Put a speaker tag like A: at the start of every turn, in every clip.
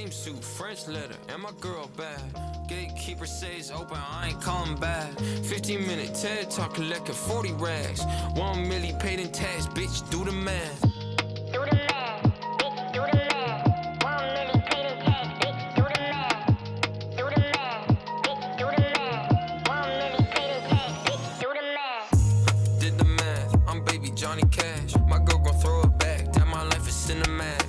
A: Flame suit, French letter, and my girl bad. Gatekeeper says open, I ain't calling back. 15-minute TED talk, collecting 40 rags. 1 million paid in tax, bitch, do the math.
B: Do the math, bitch, do the math. 1 million paid in tax, bitch, do the math. Do the math, bitch, do the math. 1 million paid in tax, bitch, do the math.
A: Did the math, I'm baby Johnny Cash. My girl gon' throw it back, that my life is cinemax.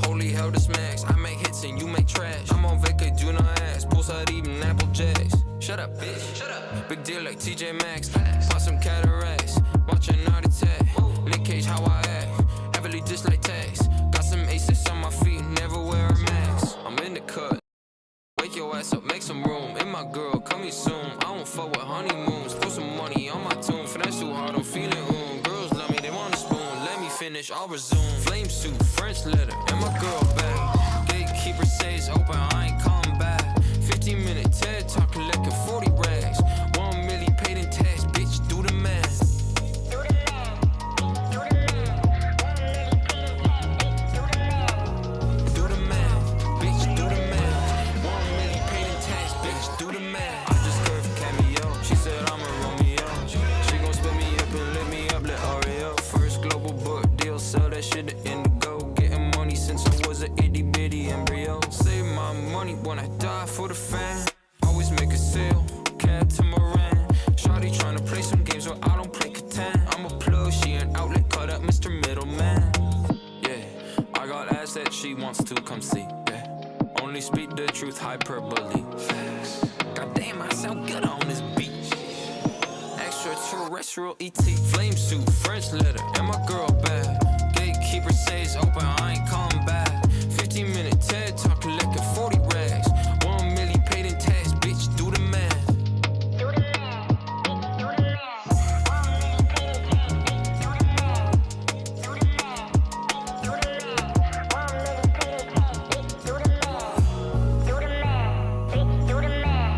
A: Holy hell, this max, I make hits and you make trash. I'm on vacay, do not ask, poolside eating Apple Jacks. Shut up, bitch, shut up. Big deal like TJ Maxx, pop some cataracts. Watch a night attack, Nick Cage how I act. Heavily dislike tax, got some aces on my feet, never wear a mask. I'm in the cut, wake your ass up, make some room. And my girl, coming soon, I don't fuck with honeymoons. Throw some money on my tune, finesse too hard, I'm feeling girls love me, they want a spoon, let me finish, I'll resume. Flame suit, French letter, and my girl back. Gatekeeper says open, I ain't calling back. 15-minute TED talk, collecting 40 rags. 1 million paid in tax, bitch, do the math.
B: Do the math, bitch, do the math. 1 million paid in tax, bitch, do the math.
A: Do the math, bitch, do the math. 1 million paid in tax, bitch, do the math. I just curved cameo, she said I'm a Romeo. She gon' split me up and lit me up like Oreo. First global book deal, sell that shit to Indigo. Getting money since I was an itty bitty embryo. Save my money when I die for the fan. Always make a sale, cab to Moran. Shawty tryna play some games where I don't play Catan. I'm a plug, she an outlet, cut up Mr. Middleman. Yeah, I got ass that she wants to come see. Yeah, only speak the truth, hyperbole. Facts. Goddamn, I sound good on this beat. Extraterrestrial ET, flame suit, French letter, and my girl bad. Gatekeeper says open, I ain't calling back. 15-minute TED talk, collecting 40 rags. 1 million paid in tax, bitch, do the math.
B: Do the math, bitch, do the math. 1 million paid in tax, bitch, do the math. Do the math, bitch, do the math. 1 million paid in tax, bitch, do the math. Do the math, bitch, do the math.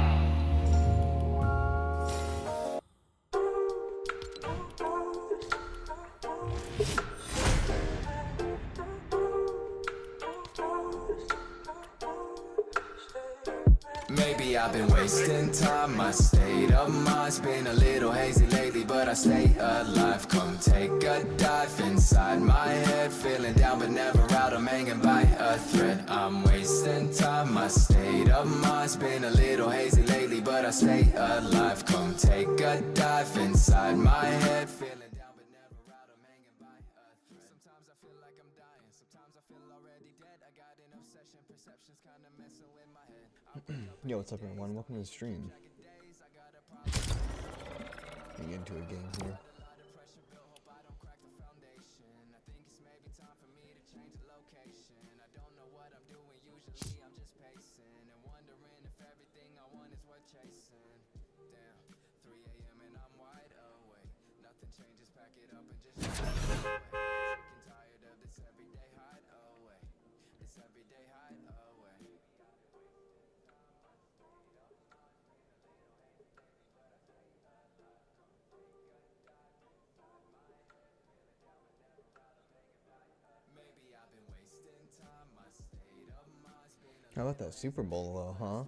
C: Maybe I've been wasting time, my state of mind's been a little hazy lately, but I stay alive. Come take a dive inside my head, feeling down but never out, I'm hanging by a thread. I'm wasting time, my state of mind's been a little hazy lately, but I stay alive. Come take a dive inside my head, feeling down but never out, I'm hanging by a thread. Sometimes I feel like I'm dying, sometimes I feel already dead. I got an obsession, perception's kinda messing with my head.
D: Yo, what's up everyone? Welcome to the stream. We get into a game here. How about that Super Bowl though, huh?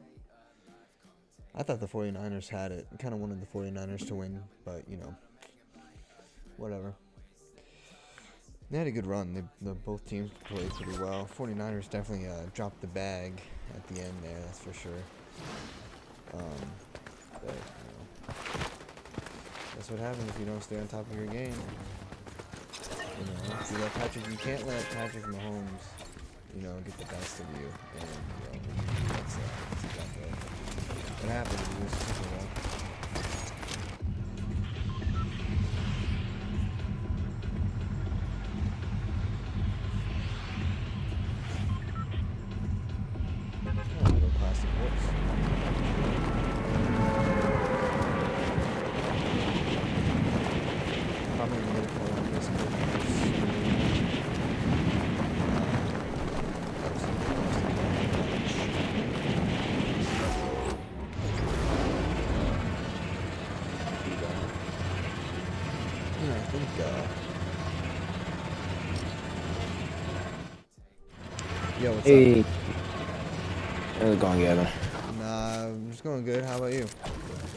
D: I thought the 49ers had it. Kind of wanted the 49ers to win, but, you know, whatever. They had a good run. Both teams played pretty well. 49ers definitely dropped the bag at the end there, that's for sure. But, you know, that's what happens if you don't stay on top of your game. You know, if you let Patrick, you can't let Patrick Mahomes, you know, get the best of you, and, you know, that's exactly what happened in the Super Bowl. Oh, little classic horse. Probably gonna get a call on this horse. Yo, what's
E: Hey,
D: up?
E: How's it going, Gavin?
D: Nah, I'm just going good. How about you?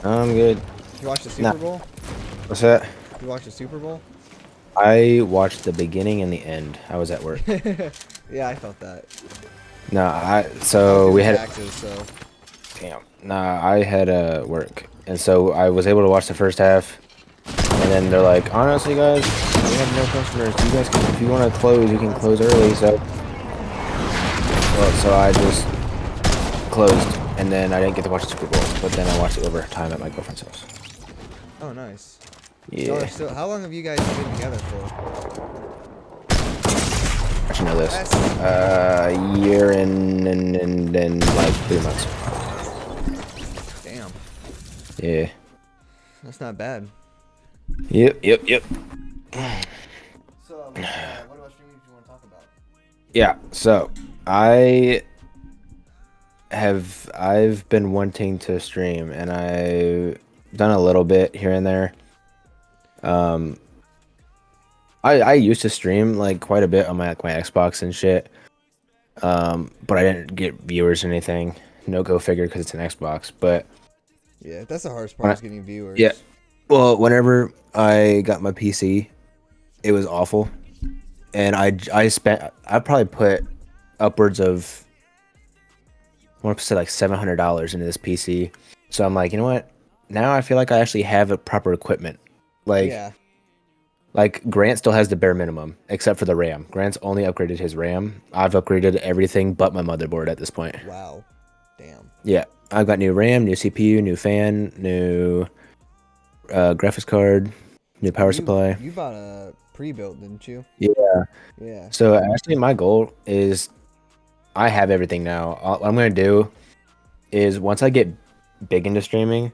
E: I'm good.
D: You watched the
E: Nah.
D: Super Bowl?
E: What's that?
D: You watched the Super Bowl?
E: I watched the beginning and the end. I was at work.
D: Yeah, I felt that.
E: No,
D: I
E: so
D: was
E: we
D: doing
E: had
D: taxes, so
E: damn. Nah, I had work, and so I was able to watch the first half, and then they're like, honestly, guys, we have no customers. You guys can, if you want to close, you can close early. So I just closed, and then I didn't get to watch the Super Bowl, but then I watched it over time at my girlfriend's house.
D: oh nice.
E: Yeah,
D: Y'all are still, how long have you guys been together for?
E: I should know this.
D: That's
E: A year and then like 3 months.
D: damn.
E: Yeah.
D: That's not bad.
E: Yep.
D: So, what about streaming do you want to talk about?
E: Yeah. So I've been wanting to stream, and I've done a little bit here and there. I used to stream like quite a bit on my Xbox and shit. But I didn't get viewers or anything. No go figure because it's an Xbox. But
D: Yeah, that's the hardest part is getting viewers.
E: yeah, well, whenever I got my PC, it was awful, and I probably put upwards of, I want to say like $700 into this PC. So I'm like, you know what? Now I feel like I actually have a proper equipment. Like,
D: Yeah.
E: like Grant still has the bare minimum, except for the RAM. Grant's only upgraded his RAM. I've upgraded everything but my motherboard at this point.
D: Wow. Damn.
E: Yeah, I've got new RAM, new CPU, new fan, new graphics card, new power supply.
D: You bought a pre-built, didn't you?
E: Yeah.
D: Yeah.
E: So actually, my goal is, I have everything now. What I'm gonna do is, once I get big into streaming,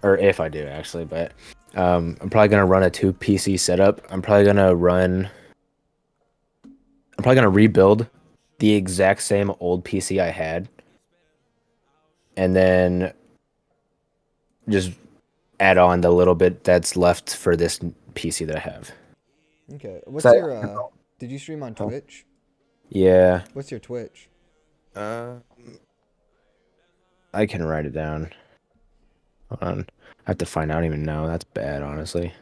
E: or if I do actually, but I'm probably gonna run a 2 PC setup. I'm probably gonna rebuild the exact same old PC I had, and then just add on the little bit that's left for this PC that I have.
D: Okay. What's
E: So
D: your did you stream on Twitch?
E: Yeah.
D: What's your Twitch?
E: I can write it down. Hold on. I have to find out. I don't even know. That's bad, honestly.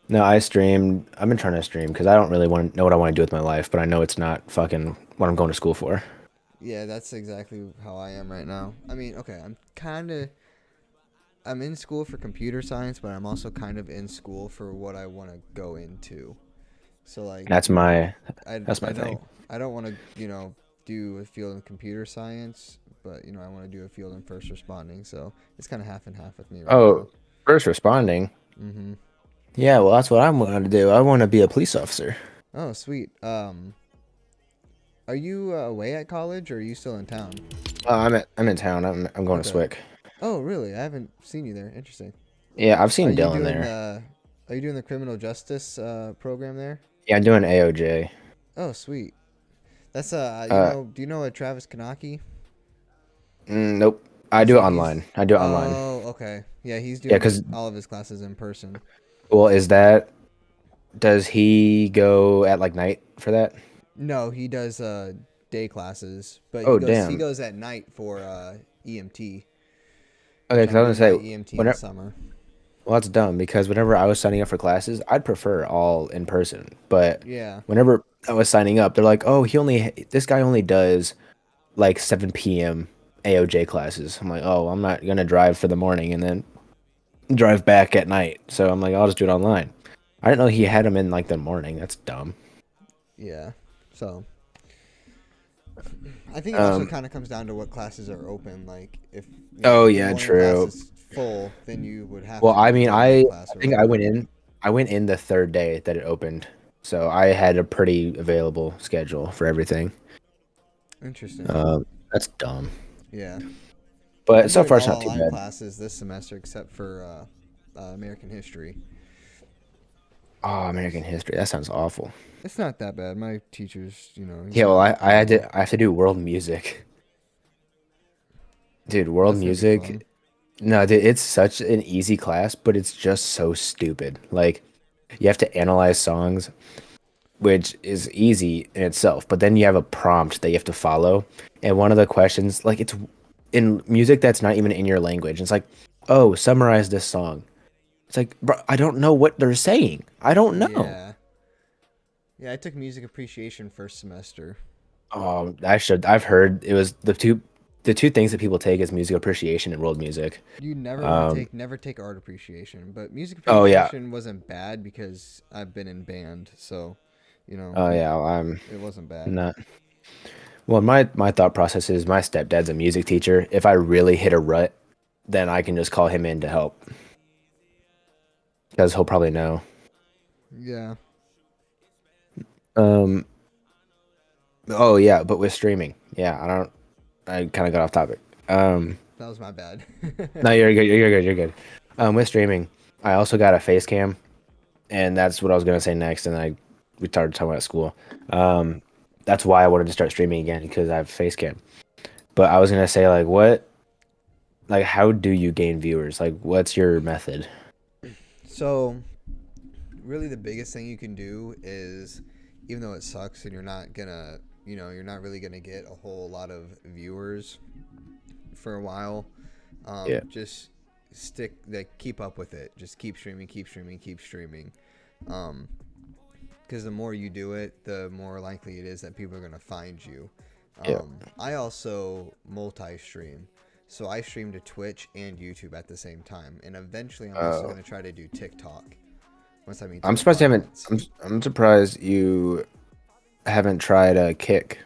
E: No, I've been trying to stream because I don't really want to know what I want to do with my life, but I know it's not fucking what I'm going to school for.
D: Yeah, that's exactly how I am right now. I mean, okay, I'm in school for computer science, but I'm also kind of in school for what I want to go into. So like
E: That's my
D: I
E: thing.
D: don't, I don't want to, do a field in computer science, but I want to do a field in first responding. So it's kind of half and half with me right
E: Oh, first responding.
D: now. Mhm.
E: Yeah, well, that's what I'm going to do. I want to be a police officer.
D: Oh, sweet. Are you away at college or are you still in town?
E: I'm in town. I'm going to
D: Okay.
E: Swick.
D: Oh, really? I haven't seen you there. Interesting.
E: Yeah, I've
D: Are
E: seen
D: you
E: Dylan
D: doing
E: there.
D: Are you doing the criminal justice program there?
E: Yeah, I'm doing AOJ.
D: Oh, sweet. That's do you know a Travis Kanaki?
E: Nope. I do it online. I do it online.
D: Oh, okay. Yeah, he's doing
E: 'cause-
D: all of his classes in person.
E: Well, does he go at like night for that?
D: No, he does day classes, but
E: Oh,
D: he
E: damn.
D: goes at night for EMT.
E: Okay, because I was
D: I'm
E: gonna
D: doing
E: say,
D: my EMT in the
E: whenever,
D: summer.
E: well, that's dumb because whenever I was signing up for classes, I'd prefer all in person. But
D: Yeah.
E: whenever I was signing up, they're like, "Oh, this guy only does like 7 p.m. AOJ classes." I'm like, "Oh, I'm not gonna drive for the morning and then drive back at night." So I'm like, "I'll just do it online." I didn't know he had them in like the morning. That's dumb.
D: Yeah. So I think it also
E: Um,
D: kind of comes down to what classes are open. Like if
E: Oh,
D: if the
E: yeah,
D: morning
E: true.
D: class is full, then you would have
E: Well,
D: to
E: I
D: go
E: mean,
D: to a night
E: I
D: class
E: I
D: or
E: think I
D: whatever.
E: went in the third day that it opened, so I had a pretty available schedule for everything.
D: Interesting.
E: That's dumb,
D: Yeah. I'm
E: but so
D: doing
E: far it's
D: all
E: not too
D: online
E: bad.
D: classes this semester except for American history.
E: Oh, American history. That sounds awful.
D: It's not that bad. My teacher's, he's
E: Yeah, well,
D: not
E: I have to do world music. Dude, world
D: That's gonna be fun.
E: music. No, dude, it's such an easy class, but it's just so stupid. Like, you have to analyze songs. which is easy in itself. But then you have a prompt that you have to follow, and one of the questions, like it's in music that's not even in your language. It's like, oh, summarize this song. It's like, bro, I don't know what they're saying. I don't know.
D: Yeah. Yeah, I took music appreciation first semester.
E: Oh, I should. I've heard it was the two things that people take is music appreciation and world music.
D: You never want to never take art appreciation, but music
E: Oh yeah.
D: appreciation wasn't bad because I've been in band, so
E: Oh yeah. I'm
D: it wasn't bad.
E: not. Well, my thought process is my stepdad's a music teacher. If I really hit a rut, then I can just call him in to help because he'll probably know.
D: Yeah.
E: Um. Oh yeah, but with streaming, yeah, I kind of got off topic.
D: That was my bad.
E: No, you're good. You're good. You're good. With streaming, I also got a face cam, and that's what I was gonna say next. And we started talking about school. That's why I wanted to start streaming again because I have a face cam. But I was gonna say like how do you gain viewers? Like, what's your method?
D: So, really, the biggest thing you can do is, even though it sucks and you're not gonna, you're not really gonna get a whole lot of viewers for a while.
E: Yeah.
D: Just keep up with it. Just keep streaming, keep streaming, keep streaming. Because the more you do it, the more likely it is that people are gonna find you.
E: Yeah.
D: I also multi-stream. So I stream to Twitch and YouTube at the same time, and eventually I'm also gonna try to do TikTok. Once I mean,
E: I'm surprised you haven't. I'm surprised you haven't tried a Kick.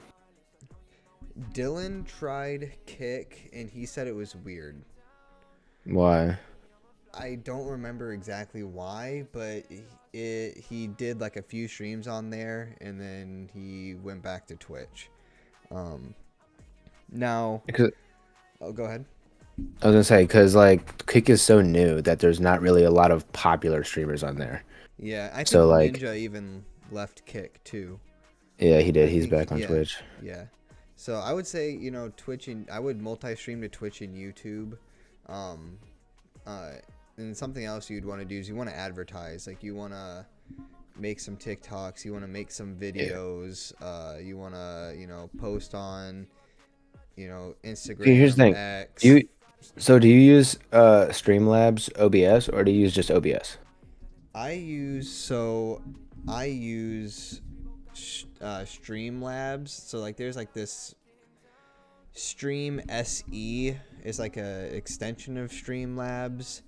D: Dylan tried Kick, and he said it was weird.
E: Why?
D: I don't remember exactly why, but he did like a few streams on there, and then he went back to Twitch. Now, oh, go ahead.
E: I was gonna say because like Kick is so new that there's not really a lot of popular streamers on there.
D: Yeah, I think
E: So, like-
D: Ninja even left Kick too.
E: Yeah, he did.
D: I
E: He's
D: think-
E: back on
D: yeah,
E: Twitch.
D: Yeah. So I would say, Twitch and I would multi-stream to Twitch and YouTube. And something else you'd want to do is you want to advertise. Like you want to make some TikToks, you want to make some videos, you want to, post on, Instagram,
E: Okay, here's the thing.
D: X.
E: Do you use Streamlabs OBS or do you use just OBS?
D: I use Streamlabs. So like there's like this Stream SE is like a extension of Streamlabs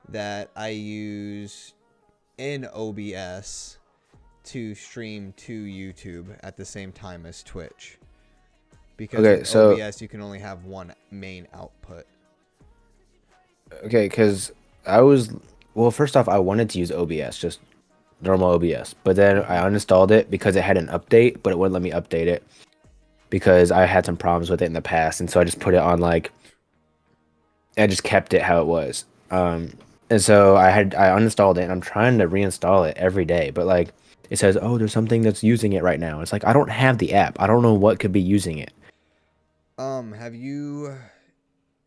D: that I use in OBS to stream to YouTube at the same time as Twitch. Because with OBS you can only have one main output.
E: Okay, because first off, I wanted to use OBS, just normal OBS, but then I uninstalled it because it had an update, but it wouldn't let me update it because I had some problems with it in the past, and so I just put it on I just kept it how it was. And so I uninstalled it, and I'm trying to reinstall it every day, but it says, oh, there's something that's using it right now. It's like I don't have the app. I don't know what could be using it.
D: Have you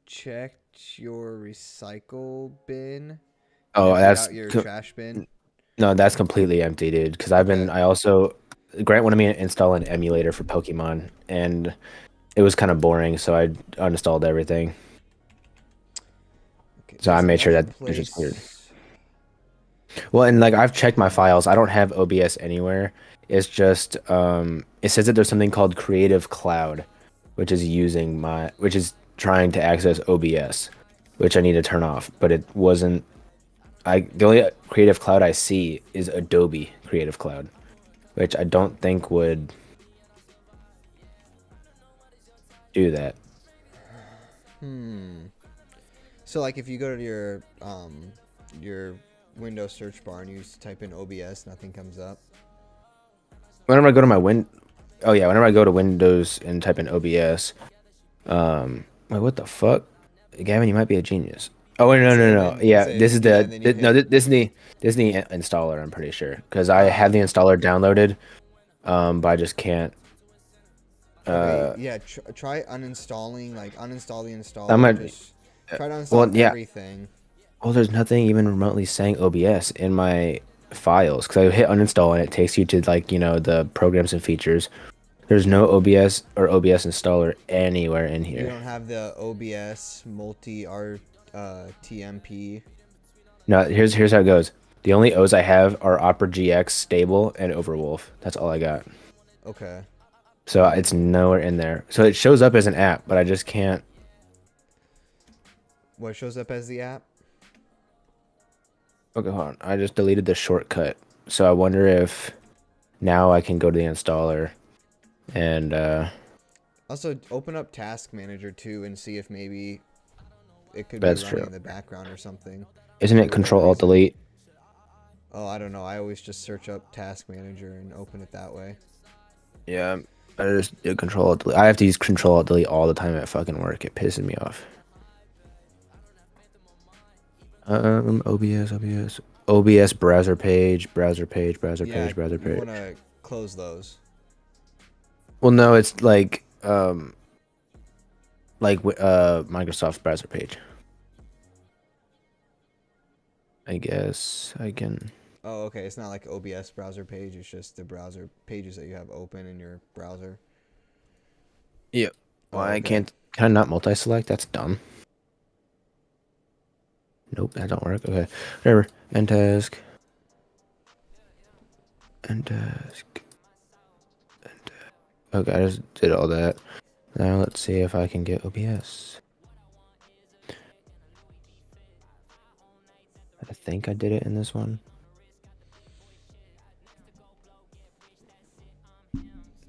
D: checked your recycle bin?
E: Oh, that's
D: Out your trash bin.
E: No, that's completely empty, dude. Because Grant wanted me to install an emulator for Pokemon, and it was kind of boring, so I uninstalled everything.
D: Okay,
E: So I made sure that it's just cleared. Well, and I've checked my files. I don't have OBS anywhere. It's just it says that there's something called Creative Cloud, which is trying to access OBS, which I need to turn off. But it wasn't. The only Creative Cloud I see is Adobe Creative Cloud, which I don't think would do that.
D: So if you go to your Windows search bar and you type in OBS, nothing comes up.
E: Whenever I go to whenever I go to Windows and type in OBS, wait, what the fuck? Gavin, you might be a genius. Oh wait, no. Yeah, this is the installer. I'm pretty sure because I have the installer downloaded, but I just can't.
D: Okay, yeah, try uninstalling. Uninstall the installer. Try to uninstall everything.
E: Well, there's nothing even remotely saying OBS in my files because I hit uninstall and it takes you to like the programs and features. There's no OBS or OBS installer anywhere in
D: You
E: here.
D: don't have the OBS multi R TMP.
E: No, here's how it goes. The only O's I have are Opera GX, Stable, and Overwolf. That's all I got.
D: Okay.
E: So it's nowhere in there. So it shows up as an app, but I just can't.
D: What shows up as the app?
E: Okay, hold on. I just deleted the shortcut. So I wonder if now I can go to the installer and
D: Also, open up Task Manager too and see if maybe it could
E: That's
D: be running
E: true.
D: in the background or something.
E: isn't
D: For
E: it
D: whatever
E: Control Alt
D: reason.
E: Delete?
D: Oh, I don't know. I always just search up Task Manager and open it that way.
E: Yeah, I just do Control Alt Delete. I have to use Control Alt Delete all the time at fucking work. It pisses me off. OBS browser page, browser page, browser
D: Yeah,
E: page, browser
D: you
E: page.
D: want to close those.
E: Well, no, it's like Microsoft browser page. I guess I can.
D: Oh, okay. It's not like OBS browser page. It's just the browser pages that you have open in your browser.
E: Yeah.
D: Oh,
E: Why I
D: okay.
E: can't? Can I not multi-select? That's dumb. Nope, that don't work. Okay, whatever. End task. End task. Okay, I just did all that. Now let's see if I can get OBS. I think I did it in this one.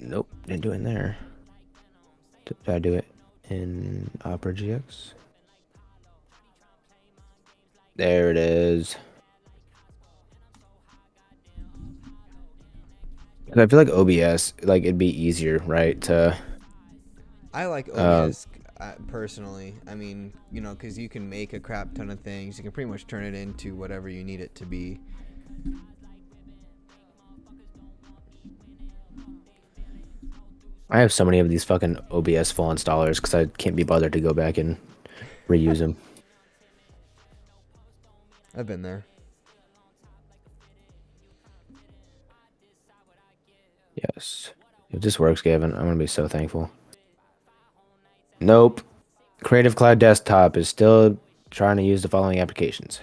E: Nope, didn't do it in there. Did I do it in Opera GX? There it is. 'Cause I feel like OBS, like it'd be easier, right? To
D: I like OBS personally. I mean, because you can make a crap ton of things. You can pretty much turn it into whatever you need it to be.
E: I have so many of these fucking OBS full installers because I can't be bothered to go back and reuse them.
D: I've been there.
E: Yes. If this works, Gavin, I'm gonna be so thankful. Nope. Creative Cloud Desktop is still trying to use the following applications.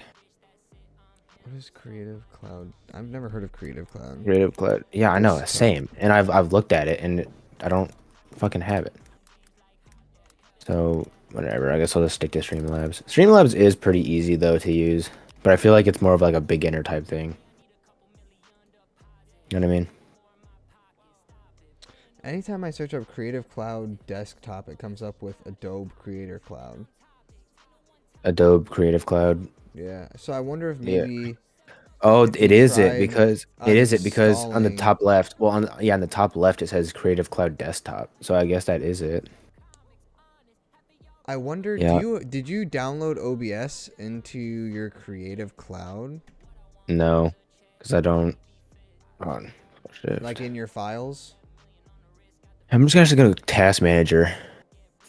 D: What is Creative Cloud? I've never heard of Creative Cloud.
E: Creative Cloud. Yeah, I know.
D: Desktop.
E: Same. And I've looked at it and I don't fucking have it. So whatever. I guess I'll just stick to Streamlabs. Streamlabs is pretty easy though to use, but I feel like it's more of like a beginner type thing. You know what I mean?
D: Anytime I search up Creative Cloud Desktop, it comes up with Adobe Creator Cloud.
E: Adobe Creative Cloud.
D: Yeah. So I wonder if
E: Yeah.
D: maybe.
E: Oh,
D: If
E: it
D: you
E: is it
D: tried
E: because on the
D: uninstalling-
E: top left. Well, on the top left it says Creative Cloud Desktop. So I guess that is it.
D: I wonder.
E: Yeah.
D: Did you download OBS into your Creative Cloud,
E: No, because I don't. Hold on. Shift.
D: like in your files?
E: I'm just gonna go to Task Manager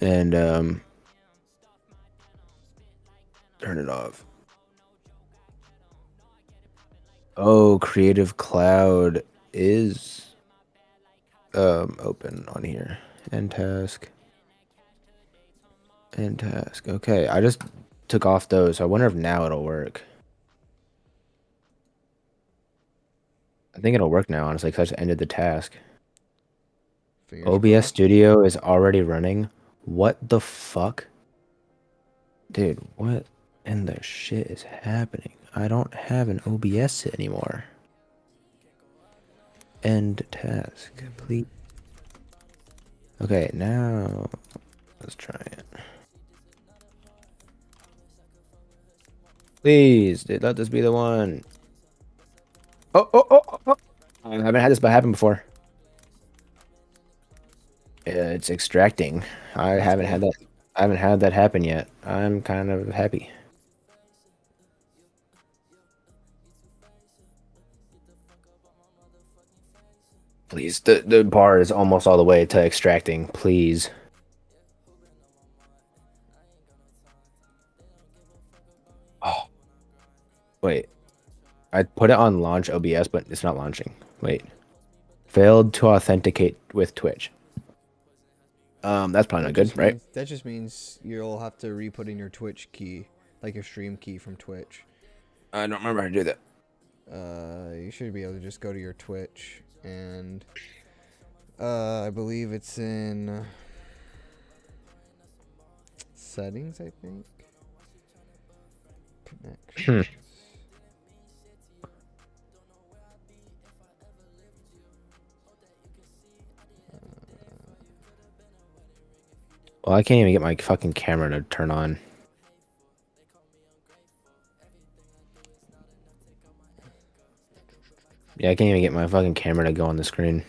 E: and turn it off. Oh, Creative Cloud is open on here. End task. End task. Okay, I just took off those. So I wonder if now it'll work. I think it'll work now, honestly, because I just ended the task.
D: Fingers
E: OBS
D: crossed.
E: Studio is already running. What the fuck? Dude, what in the shit is happening? I don't have an OBS anymore. End task. Complete. Okay, now let's try it. Please, dude, let this be the one. Oh. I haven't had this happen before. It's extracting. I haven't had that. I haven't had that happen yet. I'm kind of happy. Please, the bar is almost all the way to extracting. Please. Oh. Wait. I put it on launch OBS, but it's not launching. Wait. Failed to authenticate with Twitch. That's probably not good, right?
D: That just means you'll have to re-put in your Twitch key, like your stream key from Twitch.
E: I don't remember how to do that.
D: You should be able to just go to your Twitch and I believe it's in settings, I think. Connections.
E: Well, I can't even get my fucking camera to turn on. Yeah, I can't even get my fucking camera to go on the screen.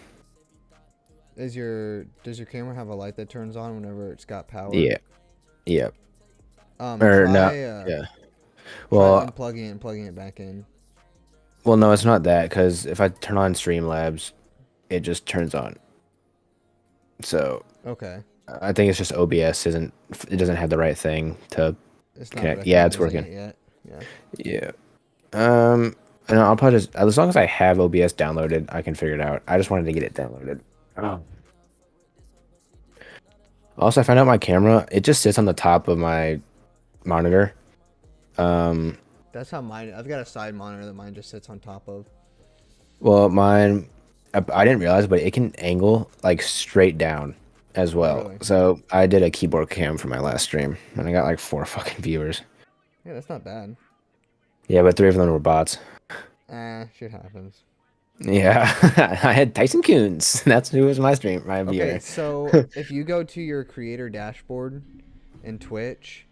D: Does your camera have a light that turns on whenever it's got power?
E: Yeah. Yep.
D: Or
E: no. Yeah.
D: Well,
E: Well,
D: unplugging it and plugging it back in.
E: well, no, it's not that, because if I turn on Streamlabs, it just turns on. So
D: Okay.
E: I think it's just OBS it doesn't have the right thing to
D: It's not
E: connect. Yeah, it's
D: recognizing
E: working.
D: it yet.
E: Yeah. And I'll probably just, as long as I have OBS downloaded, I can figure it out. I just wanted to get it downloaded. Oh. Also, I found out my camera, it just sits on the top of my monitor.
D: That's how mine. I've got a side monitor that mine just sits on top of.
E: Well, mine, I didn't realize, but it can angle like straight down as well.
D: Really?
E: So I did a keyboard cam for my last stream, and I got like 4 fucking viewers.
D: Yeah, that's not bad.
E: Yeah, but 3 of them were bots.
D: Shit happens.
E: Yeah, I had Tyson Coons. That's who was my viewer.
D: Okay, so if you go to your creator dashboard in Twitch,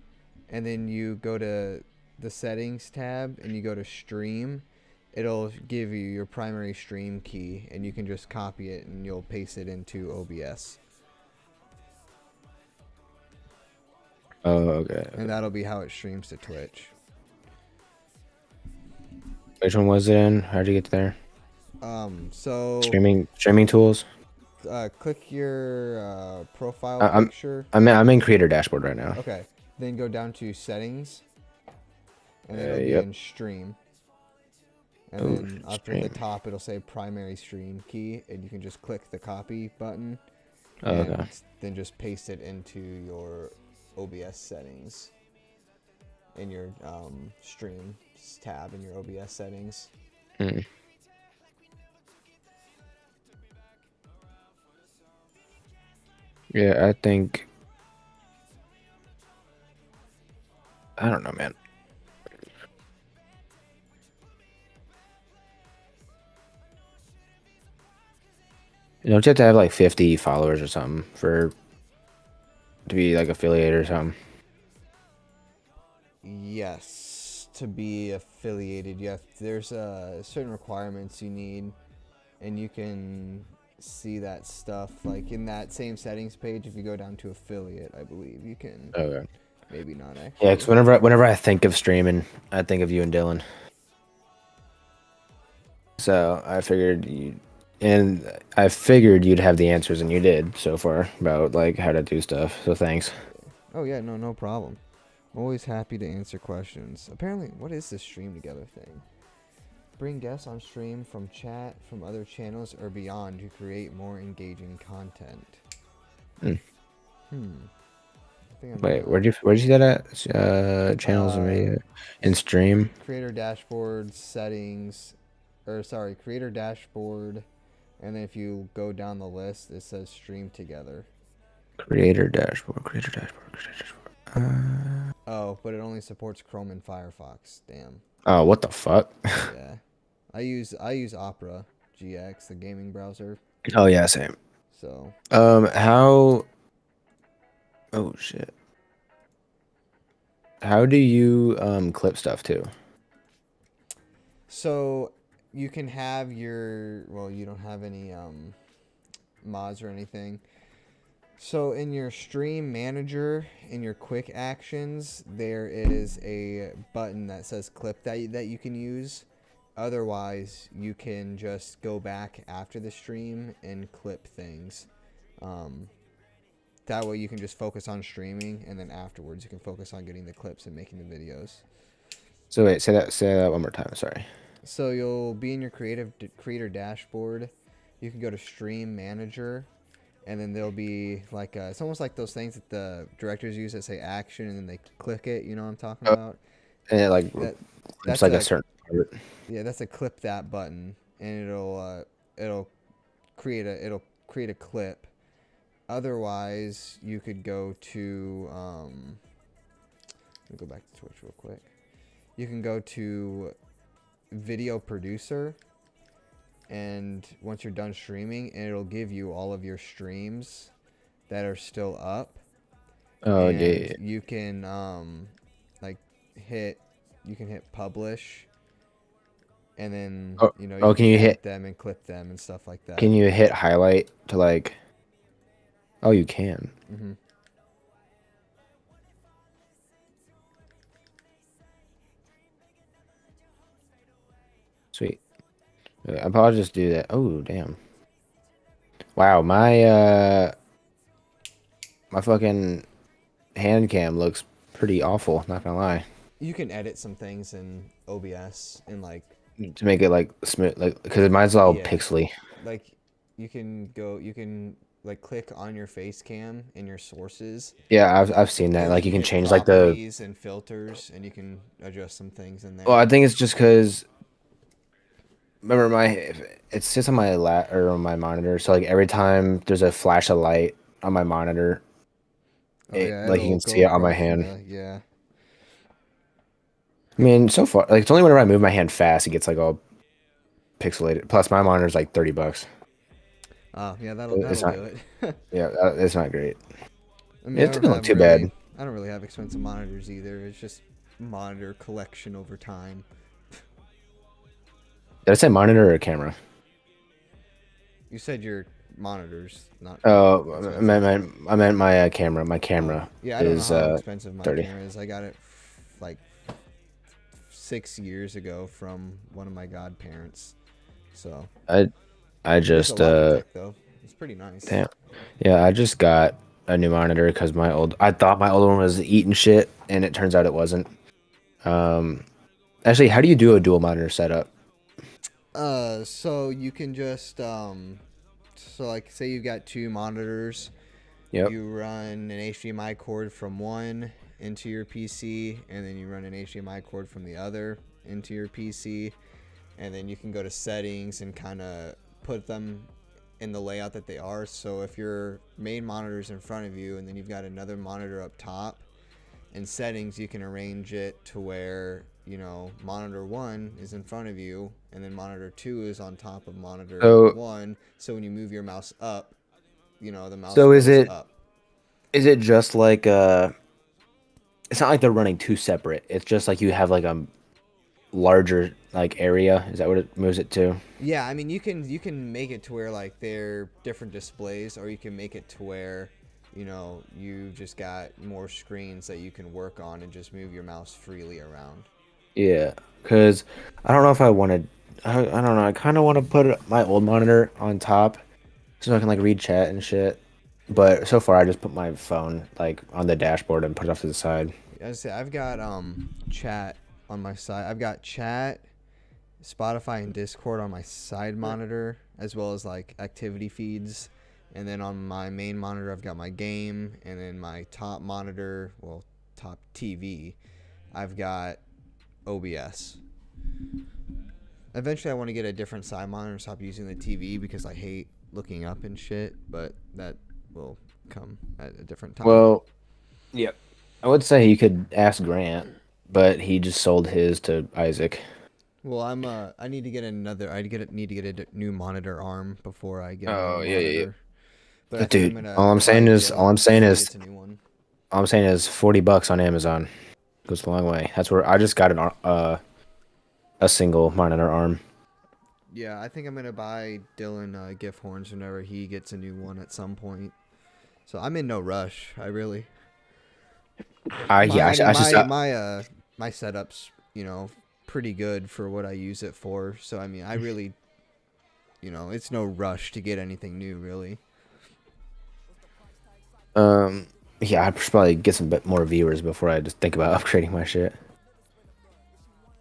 D: and then you go to the settings tab and you go to stream, it'll give you your primary stream key, and you can just copy it and you'll paste it into OBS.
E: Oh, okay.
D: And that'll be how it streams to Twitch.
E: Which one was it in? How'd you get there?
D: So
E: Streaming tools.
D: click your profile
E: I'm
D: picture.
E: I'm in creator dashboard right now.
D: Okay, then go down to settings, and it'll be
E: Yep.
D: in stream. And
E: Ooh,
D: then up at
E: stream.
D: the top, it'll say primary stream key, and you can just click the copy button,
E: Oh,
D: and
E: okay.
D: then just paste it into your OBS settings in your stream tab in your OBS settings.
E: Hmm. Yeah, I think. I don't know, man. Don't you have to have like 50 followers or something to be like affiliated or something?
D: Yes, to be affiliated, there's certain requirements you need, and you can see that stuff like in that same settings page. If you go down to affiliate, I believe you can.
E: Okay.
D: Maybe not actually.
E: Yeah, because whenever I think of streaming, I think of you and Dylan. So I figured you'd have the answers, and you did so far about like how to do stuff. So thanks.
D: Oh yeah, no problem. I'm always happy to answer questions. Apparently, what is this stream together thing? Bring guests on stream from chat, from other channels, or beyond to create more engaging content. I think I'm
E: Wait,
D: gonna-
E: where'd you see that at? Channels and media in stream.
D: Creator dashboard settings, or sorry, creator dashboard, and then if you go down the list, it says stream together.
E: Creator dashboard.
D: Oh, but it only supports Chrome and Firefox. Damn.
E: Oh, what the fuck?
D: Yeah. I use Opera GX, the gaming browser.
E: Oh yeah, same.
D: So
E: How? Oh shit. How do you clip stuff too?
D: So you can have you don't have any mods or anything. So in your stream manager, in your quick actions, there is a button that says clip that you can use. Otherwise, you can just go back after the stream and clip things. That way you can just focus on streaming, and then afterwards you can focus on getting the clips and making the videos.
E: So wait, say that one more time. Sorry.
D: So you'll be in your creator dashboard. You can go to Stream Manager, and then there'll be like it's almost like those things that the directors use that say action, and then they click it. You know what I'm talking
E: Oh,
D: about?
E: and it like
D: That
E: it's
D: that's
E: like a
D: a
E: certain part.
D: yeah, that's a clip that button, and it'll it'll create a clip. Otherwise, you could go to let me go back to Twitch real quick. You can go to Video Producer, and once you're done streaming, and it'll give you all of your streams that are still up.
E: Oh
D: And
E: yeah.
D: you can like hit publish, and then
E: Oh,
D: you
E: oh,
D: can
E: can you
D: edit
E: hit?
D: them and clip them and stuff like that.
E: Can you hit highlight to like? Oh, you can.
D: Hmm.
E: Sweet. I'll probably just do that. Oh, damn. Wow, my fucking hand cam looks pretty awful, not gonna lie.
D: You can edit some things in OBS and like
E: To make it like smooth, like because mine's all
D: yeah,
E: pixely.
D: like you can like click on your face cam in your sources,
E: Yeah, I've seen that.
D: and then
E: Like you
D: you
E: can
D: hit
E: change like the.
D: properties and filters, and you can adjust some things in
E: Well,
D: there.
E: I think it's just because remember it sits on my lap or on my monitor, so like every time there's a flash of light on my monitor,
D: Oh
E: it
D: yeah,
E: like you
D: it'll
E: can see
D: go
E: it on my
D: across
E: hand.
D: the yeah.
E: I mean, so far, like it's only whenever I move my hand fast, it gets like all pixelated. Plus, my monitor's like $30.
D: Oh yeah,
E: It's
D: that'll
E: not.
D: do it.
E: Yeah, it's not great.
D: I mean,
E: It doesn't look too bad.
D: I don't really have expensive monitors either. It's just monitor collection over time.
E: Did I say monitor or camera?
D: You said your monitors, not
E: Oh,
D: expensive.
E: I meant my camera. My camera
D: Yeah, I don't know
E: is
D: how expensive my
E: 30.
D: camera is. I got it like 6 years ago from one of my godparents. So
E: I
D: it's a
E: just
D: Logitech though. It's pretty nice.
E: damn. Yeah, I just got a new monitor because I thought my old one was eating shit, and it turns out it wasn't. Um, actually, how do you do a dual monitor setup?
D: So you can just so like say you've got two monitors.
E: Yep.
D: You run an HDMI cord from one into your PC, and then you run an HDMI cord from the other into your PC, and then you can go to settings and kind of put them in the layout that they are. So if your main monitor is in front of you, and then you've got another monitor up top, in settings you can arrange it to where monitor 1 is in front of you, and then monitor 2 is on top of monitor
E: So
D: 1. So when you move your mouse up, the mouse
E: so
D: goes up.
E: is it just like it's not like they're running two separate. It's just like you have like a larger like area. Is that what it moves it to?
D: Yeah, I mean you can make it to where like they're different displays, or you can make it to where you just got more screens that you can work on and just move your mouse freely around.
E: Yeah, because I don't know if I wanted. I don't know. I kind of want to put my old monitor on top so I can like read chat and shit. But so far, I just put my phone like on the dashboard and put it off to the side.
D: As I say, I've got chat on my side. I've got chat, Spotify, and Discord on my side monitor, as well as like activity feeds. And then on my main monitor, I've got my game, and then my top monitor, well, top TV, I've got OBS. Eventually, I want to get a different side monitor and stop using the TV because I hate looking up and shit, but that will come at a different time.
E: Well, yep. I would say you could ask Grant, but he just sold his to Isaac.
D: Well, I need to get another. Need to get a new monitor arm before I get
E: Oh,
D: another
E: yeah, yeah, yeah.
D: monitor. But I think
E: Dude,
D: I'm gonna
E: all I'm saying
D: buy
E: is
D: Dylan before he gets a new one.
E: all I'm saying is $40 on Amazon goes a long way. That's where I just got a single monitor arm.
D: Yeah, I think I'm gonna buy Dylan gift horns whenever he gets a new one at some point. So I'm in no rush. I really.
E: Yeah, I should
D: My setup's pretty good for what I use it for. So I mean, I really, it's no rush to get anything new, really.
E: Yeah, I should probably get some bit more viewers before I just think about upgrading my shit.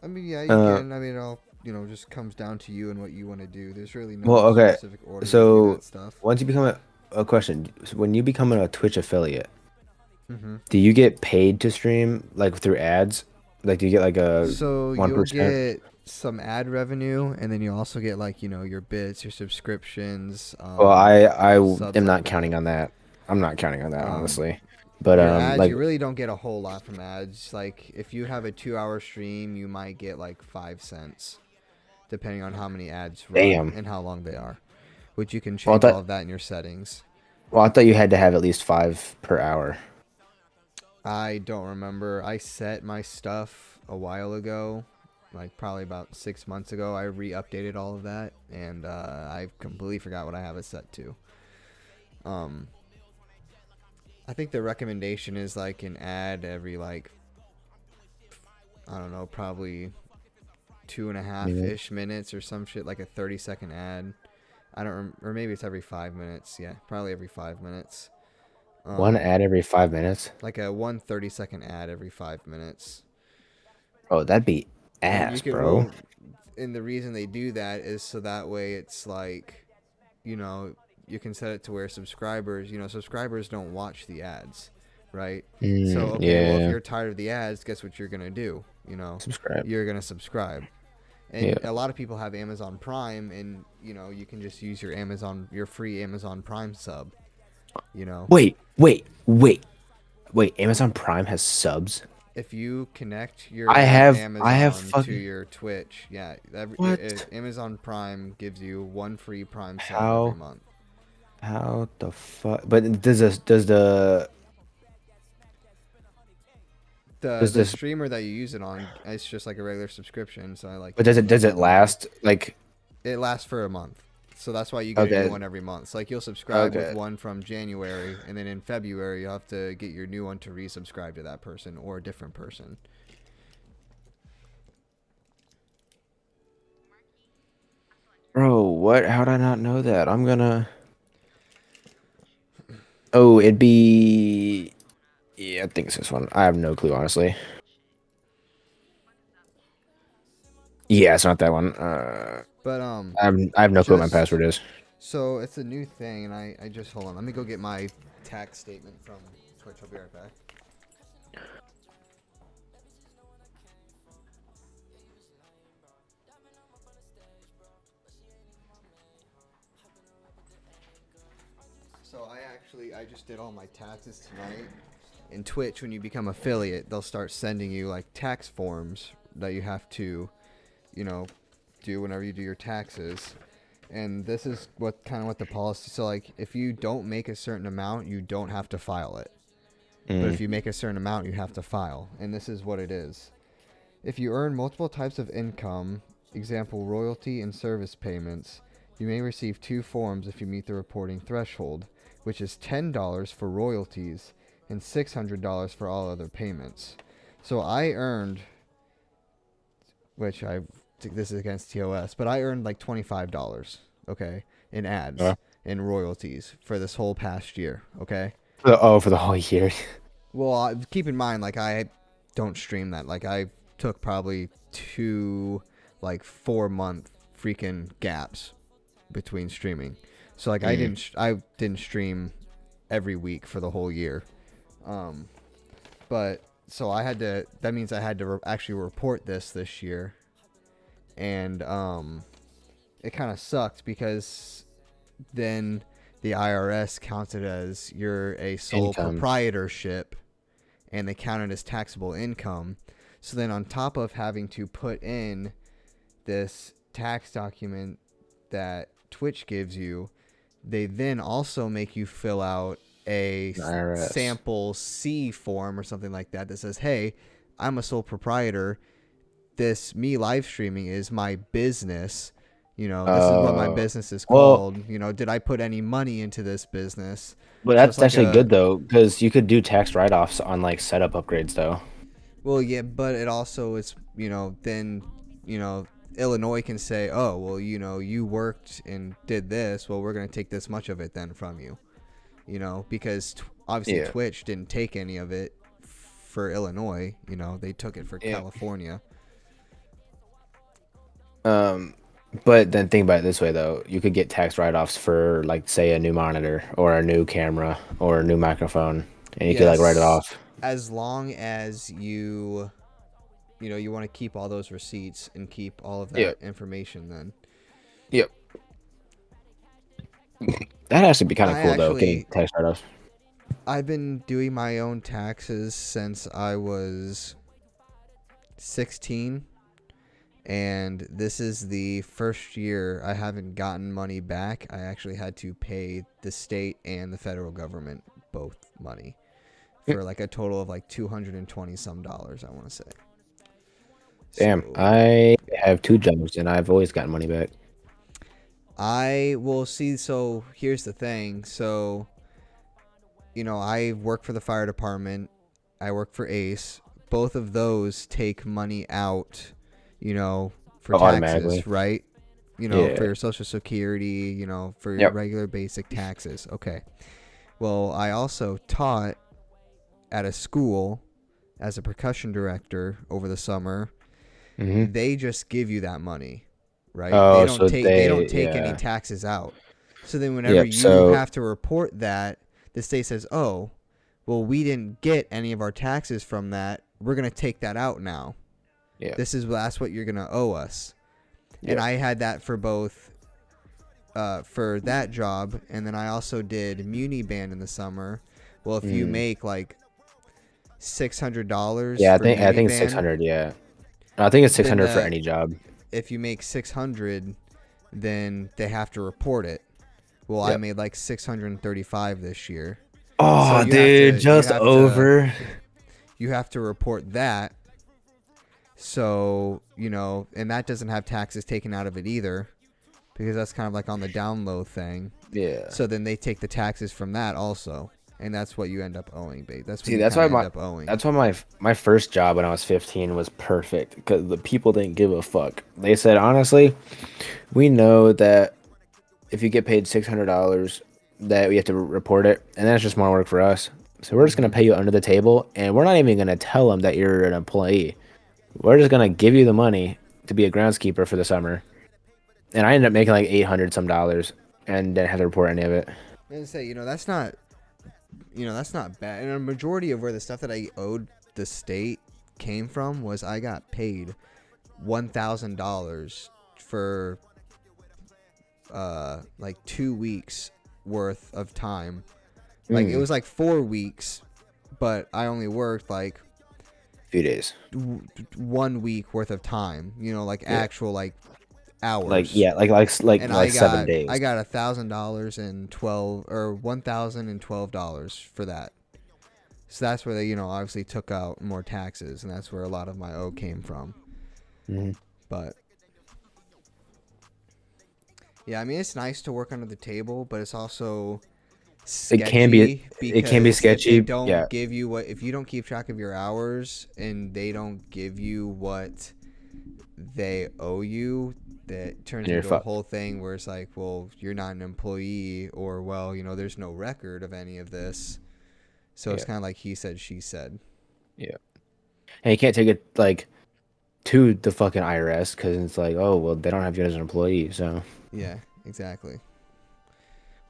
D: I mean, yeah, you
E: Uh,
D: can. I mean, just comes down to you and what you want to do. There's really no
E: Well, okay.
D: specific order to do
E: So
D: that stuff.
E: once you become a question, so when you become a Twitch affiliate,
D: Mm-hmm.
E: do you get paid to stream like through ads? Like, do you get like a
D: So you'll
E: 1%?
D: get some ad revenue, and then you also get like your bits, your subscriptions.
E: Well, I
D: Subs
E: am
D: like
E: not
D: that.
E: counting on that. I'm not counting on that,
D: Um,
E: honestly. But
D: Your ads,
E: like,
D: you really don't get a whole lot from ads. Like if you have a 2-hour stream, you might get like 5 cents, depending on how many ads run
E: damn.
D: and how long they are. Which you can
E: Well, I
D: change all
E: thought
D: of that in your settings.
E: I thought you had to have at least 5 per hour.
D: I don't remember. I set my stuff a while ago, like probably about 6 months ago. I re-updated all of that, and I completely forgot what I have it set to. I think the recommendation is like an ad every like, I don't know, probably 2.5-ish minutes or some shit, like a 30-second ad. I don't or maybe it's every 5 minutes. Yeah, probably every 5 minutes.
E: One ad every 5 minutes.
D: Like a 30-second ad every 5 minutes.
E: Oh, that'd be
D: And you
E: ass,
D: can
E: bro.
D: and the reason they do that is so that way it's like, you can set it to where subscribers don't watch the ads, right? So okay, well if
E: Yeah.
D: you're tired of the ads, guess what you're gonna do?
E: Subscribe.
D: You're gonna subscribe. And
E: Yeah.
D: a lot of people have Amazon Prime, and you can just use your free Amazon Prime sub.
E: Wait. Amazon Prime has subs.
D: If you connect your
E: I have
D: Amazon to
E: fucking
D: your Twitch, yeah,
E: what?
D: Amazon Prime gives you one free Prime sub
E: How?
D: every month.
E: How the fuck? But does
D: The
E: this?
D: streamer that you use it on, it's just like a regular subscription. So I like.
E: But does it last like?
D: It lasts for a month, so that's why you get a
E: Okay.
D: new one every month. So like you'll subscribe
E: Okay.
D: with one from January, and then in February you'll have to get your new one to resubscribe to that person or a different person.
E: Bro, what? How would I not know that? I'm gonna. Oh, it'd be. Yeah, I think it's this one. I have no clue, honestly. Yeah, it's not that one.
D: But
E: I have no clue what my
D: just-
E: password is.
D: So it's a new thing, and I just hold on. Let me go get my tax statement from Twitch. I'll be right back. So I just did all my taxes tonight. In Twitch, when you become affiliate, they'll start sending you like tax forms that you have to, do whenever you do your taxes. And this is what the policy. So like, if you don't make a certain amount, you don't have to file it. But if you make a certain amount, you have to file. And this is what it is. If you earn multiple types of income, example royalty and service payments, you may receive 2 forms if you meet the reporting threshold, which is $10 for royalties and $600 for all other payments. So I earned, which this is against TOS, but I earned like $25, okay, in ads and royalties for this whole past year, okay?
E: For the whole year.
D: Well, keep in mind, like, I don't stream that. Like, I took probably 2, 4-month freaking gaps between streaming. So, like, I didn't stream every week for the whole year. But, so that means I had to actually report this year. And, it kind of sucked because then the IRS counted as you're a sole proprietorship, and they counted as taxable income. So then on top of having to put in this tax document that Twitch gives you, they then also make you fill out a sample C form or something like that says, hey, I'm a sole proprietor. Me live streaming is my business. This is what my business is called. Did I put any money into this business?
E: But that's actually good though, because you could do tax write-offs on like setup upgrades though.
D: Well, yeah, but it also is, then, Illinois can say, oh, well, you worked and did this. Well, we're going to take this much of it then from you, because obviously Twitch didn't take any of it for Illinois. They took it for California.
E: But then think about it this way though, you could get tax write-offs for like say a new monitor or a new camera or a new microphone, and you could like write it
D: Yes,
E: off.
D: as long as you want to keep all those receipts and keep all of that
E: Yep.
D: information. Then
E: Yep. That has to be kind of
D: I
E: cool though, getting
D: actually
E: tax write-offs.
D: I've been doing my own taxes since I was 16, and this is the first year I haven't gotten money back. I actually had to pay the state and the federal government both money for like a total of like $220 some, I want to say.
E: Damn,
D: So
E: I have 2 jobs and I've always gotten money back.
D: I will see. So here's the thing. So, I work for the fire department. I work for Ace. Both of those take money out, for
E: Oh, automatically.
D: taxes, right?
E: Yeah.
D: For your Social Security, for your
E: Yep.
D: regular basic taxes. Okay. Well, I also taught at a school as a percussion director over the summer.
E: Mm-hmm.
D: They just give you that money, right?
E: Oh,
D: They don't
E: so
D: take they don't take
E: yeah.
D: any taxes out. So then whenever
E: Yep.
D: you
E: So
D: have to report that, the state says, "Oh, well, we didn't get any of our taxes from that. We're going to take that out now.
E: yeah.
D: That's what you're going to owe us." And
E: Yep.
D: I had that for both for that job, and then I also did Muni Band in the summer. Well, if you make like $600
E: Yeah,
D: for Muni
E: I think it's
D: Band,
E: 600. Yeah, I think it's
D: then
E: 600 for any job.
D: if you make 600, then they have to report it. Well, I
E: Yep.
D: made like 635 this year.
E: Oh,
D: you have
E: dude,
D: to-
E: just
D: you have to-
E: over.
D: You have to report that. So, and that doesn't have taxes taken out of it either, because that's kind of like on the down low thing.
E: Yeah.
D: So then they take the taxes from that also, and that's what you end up owing, babe. That's what
E: See,
D: you
E: that's
D: kinda
E: why
D: end up owing.
E: that's why my first job when I was 15 was perfect because the people didn't give a fuck. They said, honestly, we know that if you get paid $600, that we have to report it, and that's just more work for us. So we're just gonna pay you under the table, and we're not even gonna tell them that you're an employee. We're just gonna give you the money to be a groundskeeper for the summer. And I ended up making like 800 some dollars, and didn't have to report any of it.
D: And say, that's not bad. And a majority of where the stuff that I owed the state came from was I got paid $1,000 for like 2 weeks worth of time. Like it was like 4 weeks, but I only worked like
E: Few days.
D: 1 week worth of time. Like actual like hours.
E: Like yeah, like
D: And
E: like
D: I got
E: 7 days.
D: I got $1,000 and $1,012 for that. So that's where they obviously took out more taxes, and that's where a lot of my owe came from. But yeah, I mean it's nice to work under the table, but it's also sketchy.
E: It can be
D: because
E: sketchy.
D: If they don't
E: Yeah.
D: give you if you don't keep track of your hours and they don't give you what they owe you, that turns
E: You're
D: into a
E: fucked.
D: whole thing where it's like, well, you're not an employee, or well, there's no record of any of this. So it's
E: Yeah.
D: kind of like he said, she said.
E: Yeah. And you can't take it like to the fucking IRS because it's like, oh well, they don't have you as an employee, so
D: Yeah, exactly.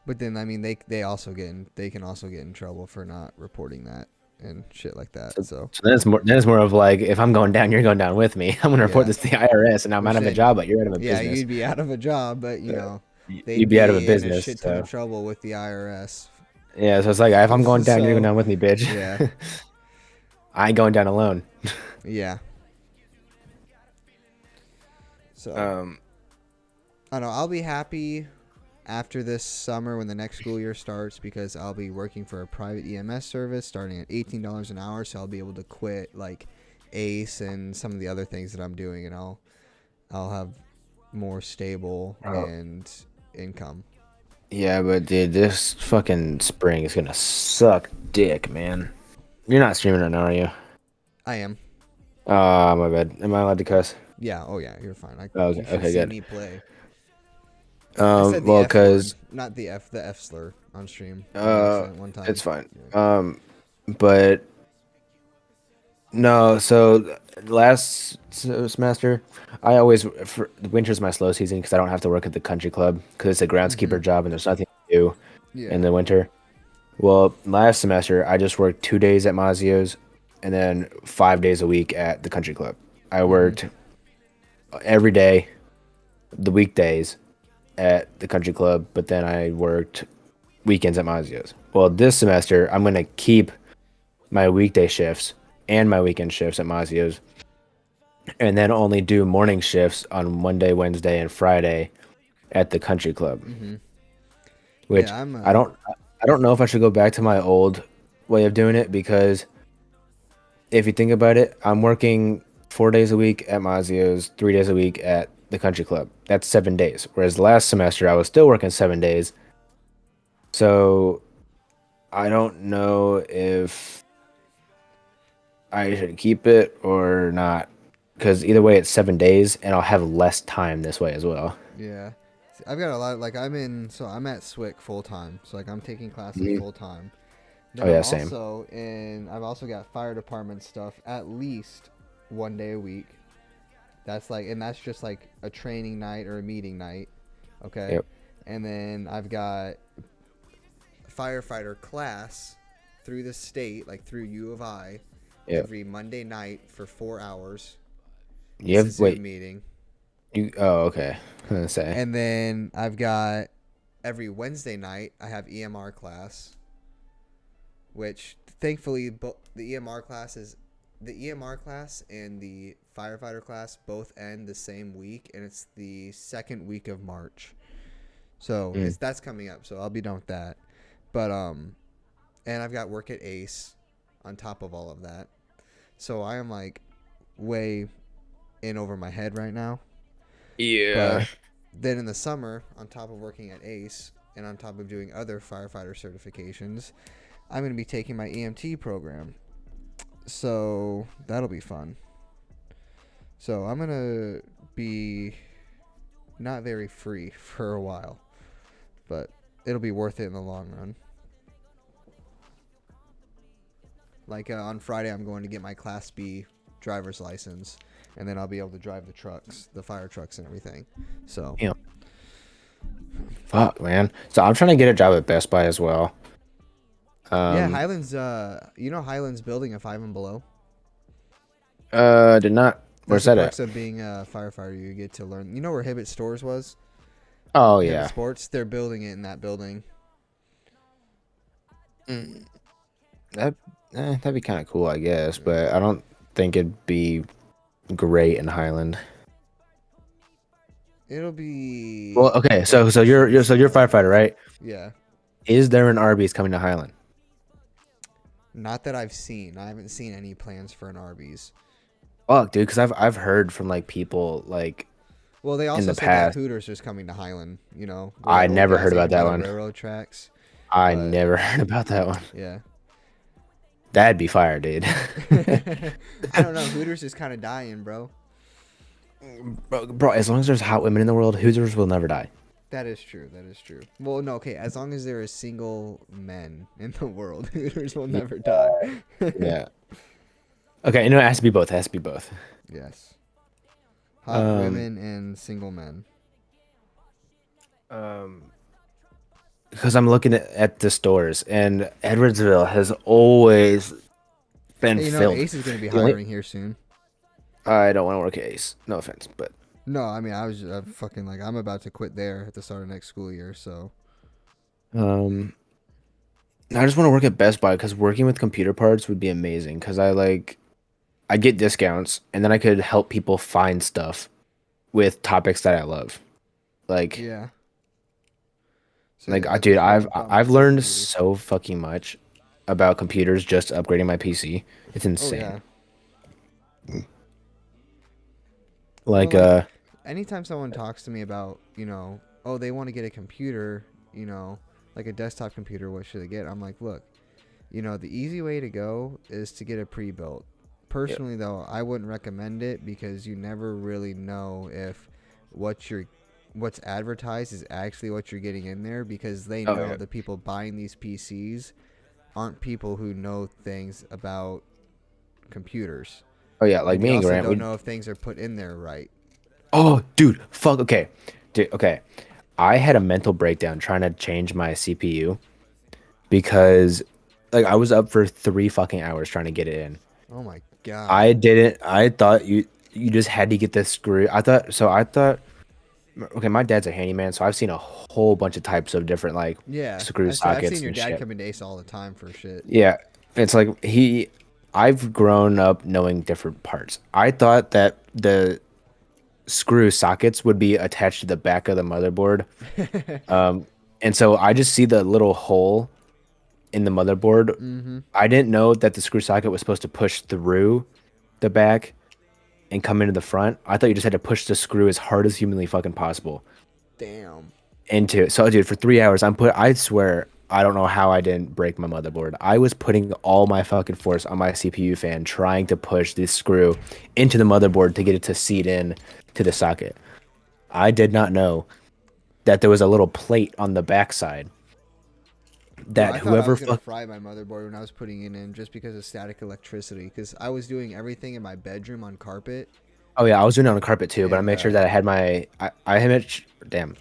D: But then I mean, they can also get in trouble for not reporting that and shit like that. So
E: then it's more of like, if I'm going down, you're going down with me. I'm gonna report
D: Yeah.
E: this to the IRS, and I'm out of a
D: Then-
E: job, but you're out of a
D: yeah,
E: business.
D: you'd be out of a job, but they'd
E: You'd be out of a
D: in
E: business,
D: a shit ton of
E: so.
D: trouble with the IRS.
E: Yeah, so it's like, if I'm going down, you're
D: So-
E: going down with me, bitch.
D: Yeah.
E: I ain't going down alone.
D: Yeah. So I don't know. I'll be happy after this summer when the next school year starts, because I'll be working for a private EMS service starting at $18 an hour. So I'll be able to quit like ACE and some of the other things that I'm doing, and I'll have more stable and income.
E: Yeah, but dude, this fucking spring is gonna suck dick, man. You're not streaming right now, are you?
D: I am.
E: My bad. Am I allowed to cuss?
D: Yeah. Oh yeah. You're fine.
E: Okay,
D: You should
E: okay,
D: see
E: good.
D: me play. I said the
E: Well,
D: F
E: cause
D: word, not the F slur on stream. On accident one time.
E: it's fine. But No, so last semester, I always for the winter's my slow season because I don't have to work at the country club because it's a groundskeeper job and there's nothing to do in
D: Yeah.
E: the winter. Well, last semester I just worked 2 days at Mazio's and then 5 days a week at the country club. I worked every day, the weekdays at the country club, but then I worked weekends at Mazio's. Well, this semester I'm gonna keep my weekday shifts and my weekend shifts at Mazio's, and then only do morning shifts on Monday, Wednesday, and Friday at the country club. Which
D: Yeah, I'm.
E: I don't know if I should go back to my old way of doing it because if you think about it, I'm working 4 days a week at Mazio's, 3 days a week at the country club. That's 7 days. Whereas last semester I was still working 7 days. So I don't know if I should keep it or not. Because either way, it's 7 days, and I'll have less time this way as well.
D: Yeah. See, I've got a lot. Like I'm at SWIC full time. So like I'm taking classes full time. Then
E: Oh yeah,
D: I'm
E: same.
D: also in. I've also got fire department stuff at least 1 day a week. That's like, and that's just like a training night or a meeting night. Okay.
E: Yep.
D: And then I've got firefighter class through the state, like through U of I,
E: Yep.
D: every Monday night for 4 hours.
E: You
D: It's a
E: have
D: Zoom
E: wait.
D: meeting.
E: You oh okay. I was gonna say.
D: And then I've got every Wednesday night I have EMR class, which thankfully the EMR classes, the EMR class and the firefighter class both end the same week, and it's the second week of March. So that's coming up. So I'll be done with that. But and I've got work at Ace on top of all of that. So I am like way in over my head right now.
E: Yeah.
D: But then in the summer, on top of working at Ace and on top of doing other firefighter certifications, I'm going to be taking my EMT program. So that'll be fun. So I'm going to be not very free for a while, but it'll be worth it in the long run. Like on Friday, I'm going to get my Class B driver's license, and then I'll be able to drive the trucks, the fire trucks and everything. So
E: Yeah. Fuck, man. So I'm trying to get a job at Best Buy as well.
D: yeah, Highlands. Highlands building a 5 and below.
E: Did not. Where's
D: That's the
E: that
D: perks
E: at?
D: of being a firefighter. You get to learn. You know where Hibbett Stores was?
E: Oh
D: Hibbett
E: yeah.
D: Sports. They're building it in that building.
E: That'd be kind of cool, I guess, but I don't think it'd be great in Highland.
D: It'll be.
E: Well, okay, so you're a firefighter, right?
D: Yeah.
E: Is there an Arby's coming to Highland?
D: Not that I've seen. I haven't seen any plans for an Arby's.
E: Fuck, dude, because I've heard from like people like
D: Well, they also
E: the
D: said
E: past.
D: that Hooters is coming to Highland. You know.
E: I
D: where the
E: never
D: old
E: heard
D: guys
E: about
D: eat
E: that
D: by
E: one.
D: the railroad tracks.
E: I
D: but-
E: never heard about that one.
D: Yeah.
E: That'd be fire, dude.
D: I don't know. Hooters is kind of dying, bro.
E: Bro, as long as there's hot women in the world, Hooters will never die.
D: That is true. That is true. Well, no, okay. As long as there is single men in the world, Hooters will never die.
E: Yeah. Okay, no, it has to be both. It has to be both.
D: Yes. Hot women and single men.
E: Because I'm looking at the stores, and Edwardsville has always been
D: Hey, you know,
E: filled.
D: Ace is going to be
E: The only-
D: hiring here soon.
E: I don't want to work at Ace. No offense, but
D: No, I mean, fucking like, I'm about to quit there at the start of next school year, so.
E: I just want to work at Best Buy because working with computer parts would be amazing. Because I get discounts, and then I could help people find stuff with topics that I love. Like,
D: Yeah. So,
E: like,
D: yeah, that's
E: dude,
D: what
E: I've
D: about
E: I've
D: my
E: learned
D: computers.
E: so fucking much about computers just upgrading my PC. It's
D: Oh,
E: insane.
D: yeah.
E: Like,
D: Well, like, anytime someone talks to me about, oh, they want to get a computer, like a desktop computer, what should they get? I'm like, look, the easy way to go is to get a pre-built. Personally, though, I wouldn't recommend it because you never really know if what's advertised is actually what you're getting in there, because they
E: Oh,
D: know
E: yeah.
D: the people buying these PCs aren't people who know things about computers.
E: Oh yeah, like
D: And
E: me
D: you
E: and
D: also
E: Grant.
D: don't know if things are put in there right.
E: Oh, dude, fuck. Okay, dude. Okay, I had a mental breakdown trying to change my CPU because, like, I was up for 3 fucking hours trying to get it in.
D: Oh my god.
E: I didn't. I thought you just had to get the screw. I thought so. I thought. Okay, my dad's a handyman, so I've seen a whole bunch of types of different like
D: Yeah,
E: screw
D: I've seen
E: sockets
D: your
E: and
D: dad
E: shit.
D: come into Ace all the time for shit.
E: Yeah, it's like I've grown up knowing different parts. I thought that the screw sockets would be attached to the back of the motherboard. And so I just see the little hole in the motherboard. I didn't know that the screw socket was supposed to push through the back and come into the front. I thought you just had to push the screw as hard as humanly fucking possible
D: Damn.
E: into it. So, dude, for 3 hours, I swear, I don't know how I didn't break my motherboard. I was putting all my fucking force on my CPU fan, trying to push this screw into the motherboard to get it to seat in to the socket. I did not know that there was a little plate on the backside that
D: I thought I
E: whoever
D: was gonna
E: fuck.
D: fry my motherboard when I was putting it in just because of static electricity. Because I was doing everything in my bedroom on carpet.
E: Oh yeah, I was doing it on the carpet too, but I
D: And,
E: made sure that I had my. I had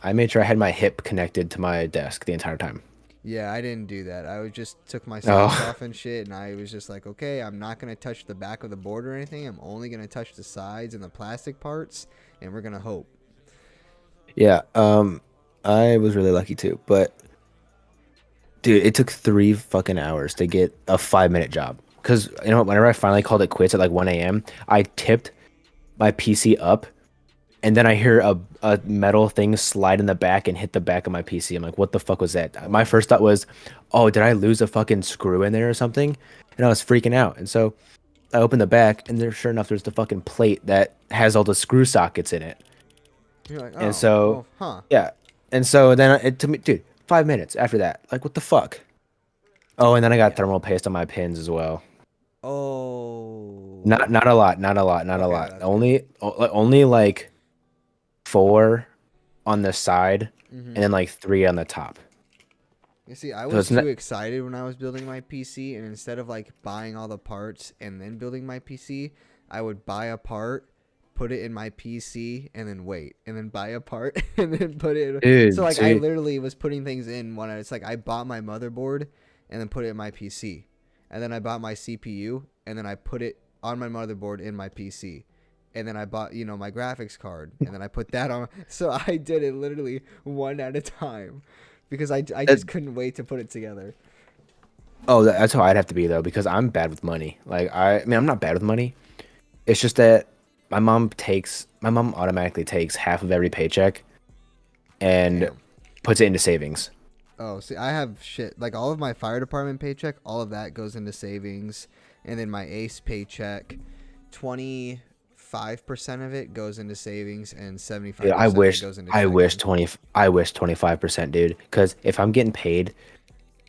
E: I made sure I had my hip connected to my desk the entire time.
D: Yeah, I didn't do that. I just took my
E: Oh.
D: socks off and shit, and I was just like, okay, I'm not gonna touch the back of the board or anything. I'm only gonna touch the sides and the plastic parts, and we're gonna hope.
E: Yeah, I was really lucky too, but dude, it took 3 fucking hours to get a 5 minute job. Cause you know, whenever I finally called it quits at like 1 a.m., I tipped my PC up, and then I hear a metal thing slide in the back and hit the back of my PC. I'm like, what the fuck was that? My first thought was, oh, did I lose a fucking screw in there or something? And I was freaking out. And so I opened the back, and there, sure enough, there's the fucking plate that has all the screw sockets in it.
D: You're like, oh,
E: And so,
D: well, huh?
E: yeah. And so then it took me, dude, 5 minutes after that. Like, what the fuck? Oh, and then I got thermal paste on my pins as well.
D: Oh.
E: Not a lot, not a lot, not a
D: Okay,
E: lot.
D: that's
E: Only like 4 on the side,
D: Mhm.
E: and then like 3 on the top.
D: You see, I
E: So
D: was
E: it's not-
D: too excited when I was building my PC, and instead of like buying all the parts and then building my PC, I would buy a part, put it in my PC, and then wait, and then buy a part, and then put it.
E: Dude,
D: So like
E: so
D: I
E: you-
D: literally was putting things in one. It's like I bought my motherboard, and then put it in my PC, and then I bought my CPU, and then I put it on my motherboard in my PC. And then I bought, my graphics card, and then I put that on. So I did it literally one at a time, because I just couldn't wait to put it together.
E: Oh, that's how I'd have to be though, because I'm bad with money. Like I mean, I'm not bad with money. It's just that my mom automatically takes half of every paycheck and
D: Damn.
E: puts it into savings.
D: Oh, see, I have shit. Like, all of my fire department paycheck, all of that goes into savings. And then my ACE paycheck, 25% of it goes into savings, and 75%
E: Dude,
D: of it goes into checking.
E: I wish 25%, dude. Because if I'm getting paid,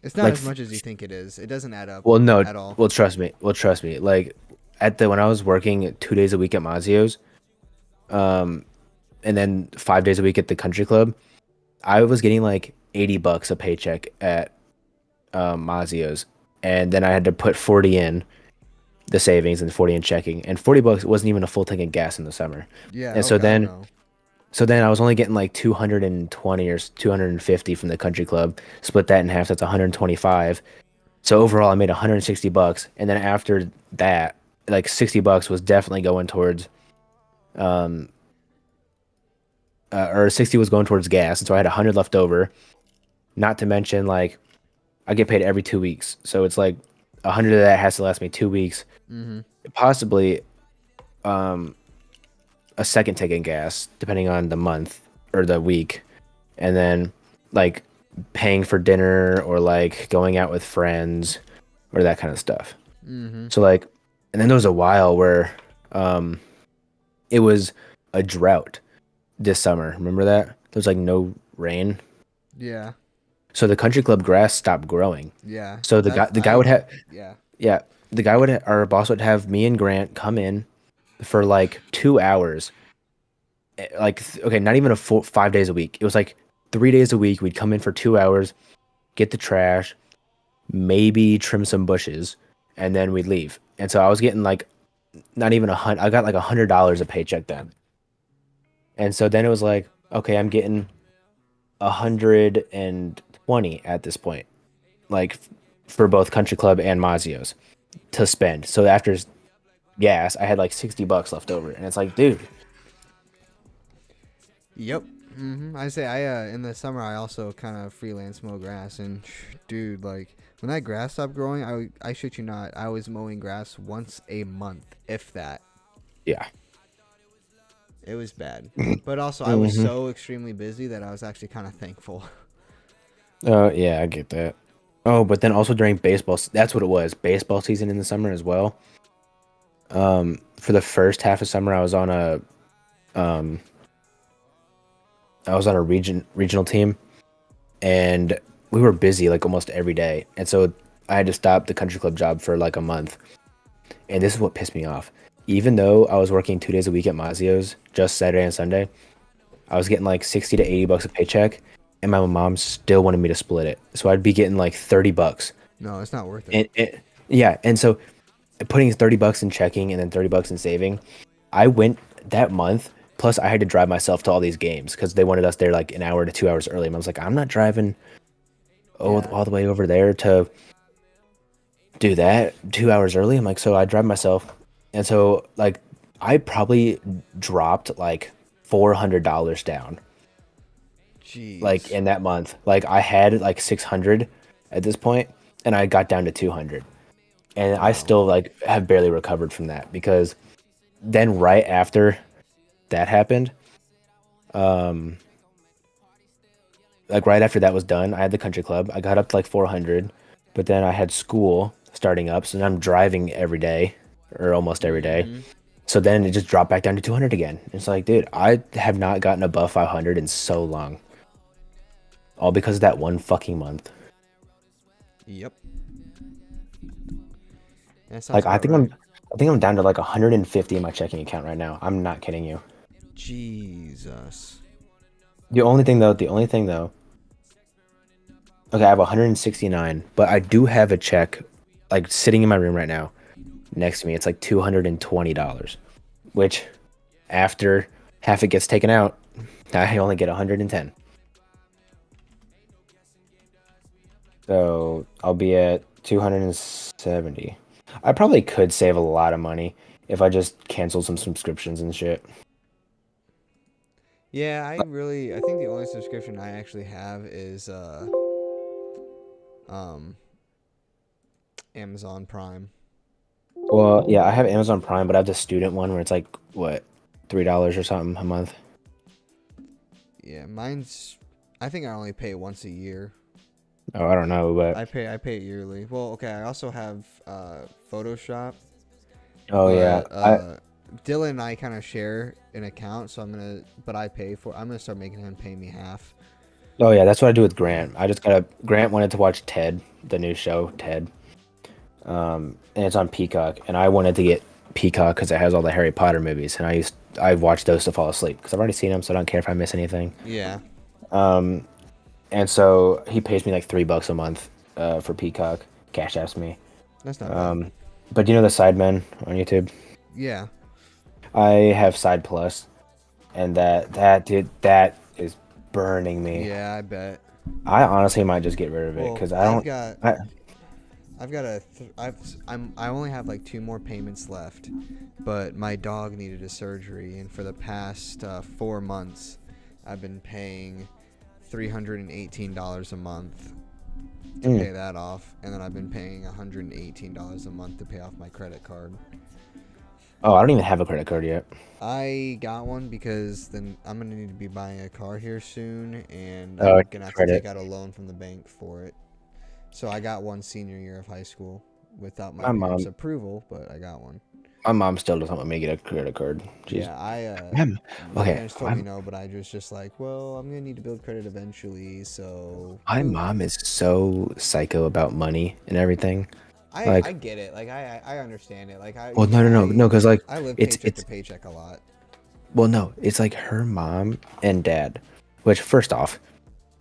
D: It's not
E: like,
D: as much as you think it is. It doesn't add up
E: well, no,
D: at all.
E: well, trust me. Like when I was working 2 days a week at Mazio's, and then 5 days a week at the country club, I was getting like $80 a paycheck at Mazio's, and then I had to put 40 in the savings and 40 in checking, and $40 wasn't even a full tank of gas in the summer.
D: Yeah.
E: And so
D: God,
E: then
D: no.
E: So then I was only getting like 220 or 250 from the country club. Split that in half, that's 125. So overall I made $160, and then after that, like $60 was definitely going towards or 60 was going towards gas, and so I had 100 left over. Not to mention, like, I get paid every 2 weeks. So it's like 100 of that has to last me 2 weeks.
D: Mm-hmm.
E: Possibly a second tank in gas, depending on the month or the week, and then like paying for dinner or like going out with friends or that kind of stuff.
D: Mm-hmm.
E: So like, and then there was a while where it was a drought this summer. Remember that? There was like no rain.
D: Yeah.
E: So the country club grass stopped growing.
D: Yeah.
E: So the guy would have
D: Yeah.
E: our boss would have me and Grant come in for like 2 hours. Like, okay, not even a full 5 days a week. It was like 3 days a week. We'd come in for 2 hours, get the trash, maybe trim some bushes, and then we'd leave. And so I was getting like not even I got like $100 a paycheck then. And so then it was like, okay, I'm getting 120 at this point, like for both Country Club and Mazio's to spend. So after gas, I had like $60 left over, and it's like, dude.
D: Yep. I say in the summer I also kind of freelance mow grass, and dude, like when that grass stopped growing, I shit you not, I was mowing grass once a month, if that.
E: Yeah.
D: It was bad, but also I was so extremely busy that I was actually kind of thankful.
E: Oh yeah, I get that. Oh, but then also during baseball, that's what it was. Baseball season in the summer as well. For the first half of summer, I was on a regional team, and we were busy like almost every day. And so I had to stop the country club job for like a month. And this is what pissed me off. Even though I was working 2 days a week at Mazio's, just Saturday and Sunday, I was getting like 60 to 80 bucks a paycheck, and my mom still wanted me to split it. So I'd be getting like 30 bucks.
D: No, it's not worth it.
E: And so putting 30 bucks in checking and then 30 bucks in saving, I went that month. Plus, I had to drive myself to all these games because they wanted us there like an hour to 2 hours early. And I was like, I'm not driving all the way over there to do that 2 hours early. I'm like, so I drive myself. And so, like, I probably dropped like $400 down.
D: Jeez.
E: Like in that month. Like I had like 600 at this point, and I got down to 200. And I still like have barely recovered from that, because then right after that happened, like right after that was done, I had the country club. I got up to like 400, but then I had school starting up, so then I'm driving every day or almost every day. So then it just dropped back down to 200 again. It's like, dude, I have not gotten above 500 in so long. All because of that one fucking month.
D: Yep.
E: Like I think I'm down to like 150 in my checking account right now. I'm not kidding you.
D: Jesus.
E: The only thing though, okay, I have 169, but I do have a check like sitting in my room right now next to me. It's like $220, which after half it gets taken out, I only get 110. So I'll be at 270. I probably could save a lot of money if I just canceled some subscriptions and shit.
D: Yeah, I think the only subscription I actually have is Amazon Prime.
E: Well, yeah, I have Amazon Prime, but I have the student one where it's like what, $3 or something a month.
D: Yeah, I think I only pay once a year.
E: Oh, I don't know, but
D: I pay it yearly. Well, okay, I also have Photoshop.
E: oh yeah,
D: Dylan and I kind of share an account, so I'm gonna start making him pay me half.
E: oh yeah, that's what I do with Grant. Grant wanted to watch Ted, the new show Ted, and it's on Peacock, and I wanted to get Peacock because it has all the Harry Potter movies, and I watch those to fall asleep because I've already seen them, so I don't care if I miss anything.
D: Yeah.
E: And so he pays me like $3 a month for Peacock. Cash apps me.
D: That's not bad.
E: But do you know the Sidemen on YouTube?
D: Yeah.
E: I have Side Plus, and that is burning me.
D: Yeah, I bet.
E: I honestly might just get rid of it because I only have like 2 more payments left, but my dog needed a surgery, and for the past 4 months, I've been paying $318 a month to pay that off, and then I've been paying $118 a month to pay off my credit card. Oh, I don't even have a credit card yet.
D: I got one because then I'm gonna need to be buying a car here soon, and
E: Oh,
D: I'm gonna have to
E: credit.
D: take out a loan from the bank for it. So I got one senior year of high school without my
E: My
D: parents'
E: mom-
D: approval, but I got one.
E: My mom still doesn't want me to get a credit card. She's,
D: Yeah, my
E: okay,
D: parents told me no, but I was just like, well, I'm gonna need to build credit eventually, so.
E: my mom is so psycho about money and everything.
D: I get it. Like I understand it. Like
E: Well, no, because like
D: I live
E: it's
D: paycheck to paycheck a lot.
E: well, no, it's like her mom and dad. Which, first off,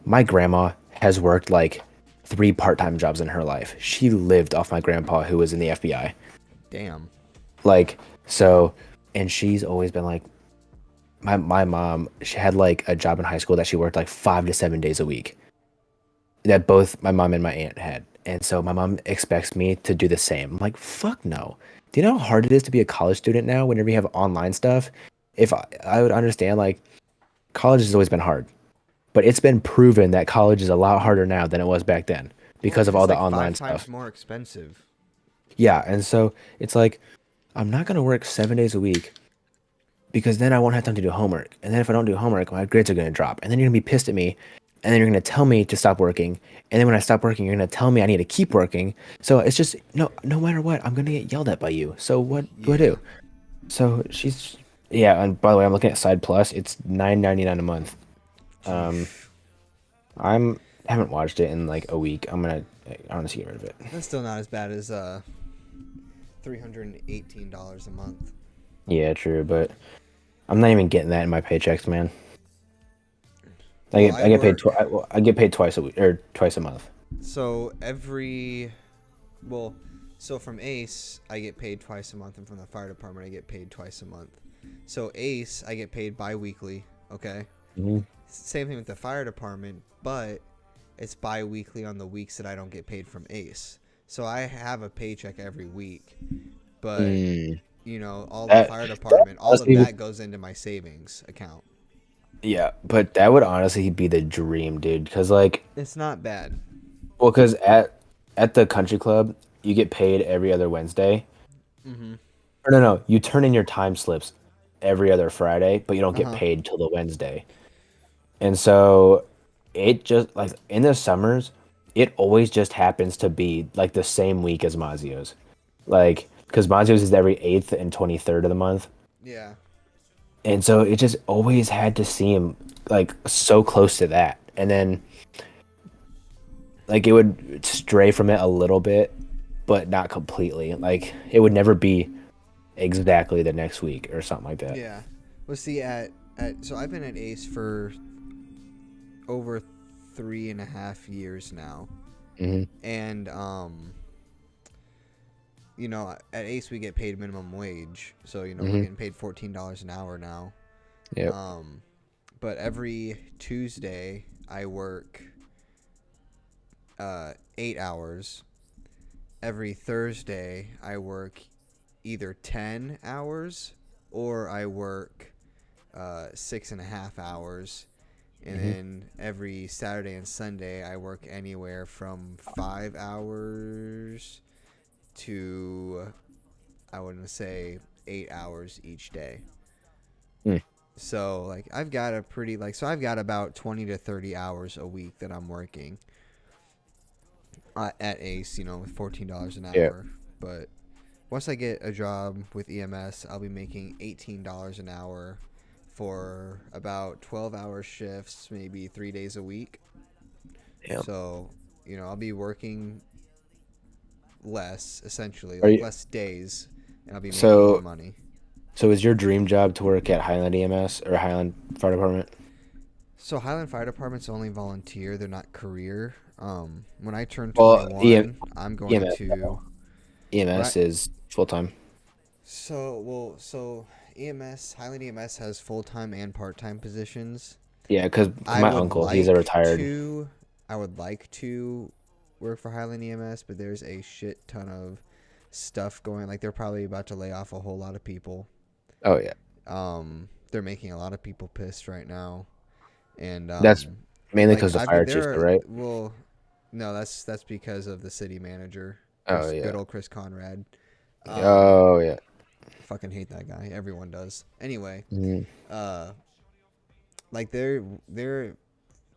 E: my grandma has worked like 3 part-time jobs in her life. She lived off my grandpa who was in the FBI.
D: Damn.
E: Like, so, and she's always been like, my mom, she had like a job in high school that she worked like 5 to 7 days a week that both my mom and my aunt had. And so my mom expects me to do the same. I'm like, fuck no. Do you know how hard it is to be a college student now whenever you have online stuff? If I would understand, like, college has always been hard, but it's been proven that college is a lot harder now than it was back then because of all the online
D: Five times
E: stuff.
D: more expensive.
E: Yeah, and so it's like, I'm not gonna work 7 days a week because then I won't have time to do homework. And then if I don't do homework, my grades are gonna drop. And then you're gonna be pissed at me. And then you're gonna tell me to stop working. And then when I stop working, you're gonna tell me I need to keep working. So it's just no matter what, I'm gonna get yelled at by you. So what do I do? So yeah. And by the way, I'm looking at Side Plus. It's $9.99 a month. Haven't watched it in like a week. I'm gonna honestly get rid of it.
D: That's still not as bad as $318 a month.
E: Yeah, true, but I'm not even getting that in my paychecks, man.
D: Well,
E: I get paid twice a week or twice a month.
D: So so from Ace, I get paid twice a month, and from the fire department, I get paid twice a month. So Ace, I get paid bi-weekly, okay?
E: Mm-hmm.
D: Same thing with the fire department, but it's bi-weekly on the weeks that I don't get paid from Ace. So I have a paycheck every week, but you know, all the fire department, all of that goes into my savings account.
E: Yeah, but that would honestly be the dream, dude. Because like,
D: It's not bad.
E: well, because at the country club, you get paid every other Wednesday.
D: Mm-hmm.
E: Or no, you turn in your time slips every other Friday, but you don't get paid till the Wednesday. And so it just like in the summers, it always just happens to be like the same week as Mazio's, like because Mazio's is every 8th and 23rd of the month.
D: Yeah.
E: And so it just always had to seem like so close to that. And then like it would stray from it a little bit, but not completely. Like it would never be exactly the next week or something like that.
D: Yeah. Well, see, so I've been at Ace for over 3.5 years now.
E: Mm-hmm.
D: And, you know, at Ace we get paid minimum wage. So, you know, we're getting paid $14 an hour now.
E: Yep.
D: But every Tuesday I work 8 hours. Every Thursday I work either 10 hours or I work 6.5 hours. And then every Saturday and Sunday I work anywhere from 5 hours to, I wouldn't say 8 hours each day. So like I've got I've got about 20 to 30 hours a week that I'm working at Ace, you know, with $14 an hour.
E: Yeah.
D: But once I get a job with EMS, I'll be making $18 an hour for about 12-hour shifts, maybe 3 days a week.
E: Yep.
D: So, you know, I'll be working less, essentially,
E: Are you-
D: less days, and I'll be making
E: So-
D: more money.
E: So is your dream job to work at Highland EMS or Highland Fire Department?
D: So Highland Fire Department's only volunteer; they're not career. When I turn
E: Well,
D: 21, I'm going
E: EMS,
D: to.
E: EMS
D: Right.
E: is full time.
D: So EMS, Highland EMS has full-time and part-time positions.
E: Yeah, because
D: I
E: my
D: would
E: uncle, he's a
D: like
E: retired.
D: I would like to work for Highland EMS, but there's a shit ton of stuff going. Like they're probably about to lay off a whole lot of people.
E: Oh yeah,
D: They're making a lot of people pissed right now, and
E: that's mainly
D: like,
E: because the
D: I've
E: fire
D: been
E: chief,
D: there-
E: right?
D: Well, no, that's because of the city manager.
E: Oh, yeah.
D: Good old Chris Conrad.
E: Oh yeah.
D: Fucking hate that guy. Everyone does. Anyway,
E: Mhm.
D: like they're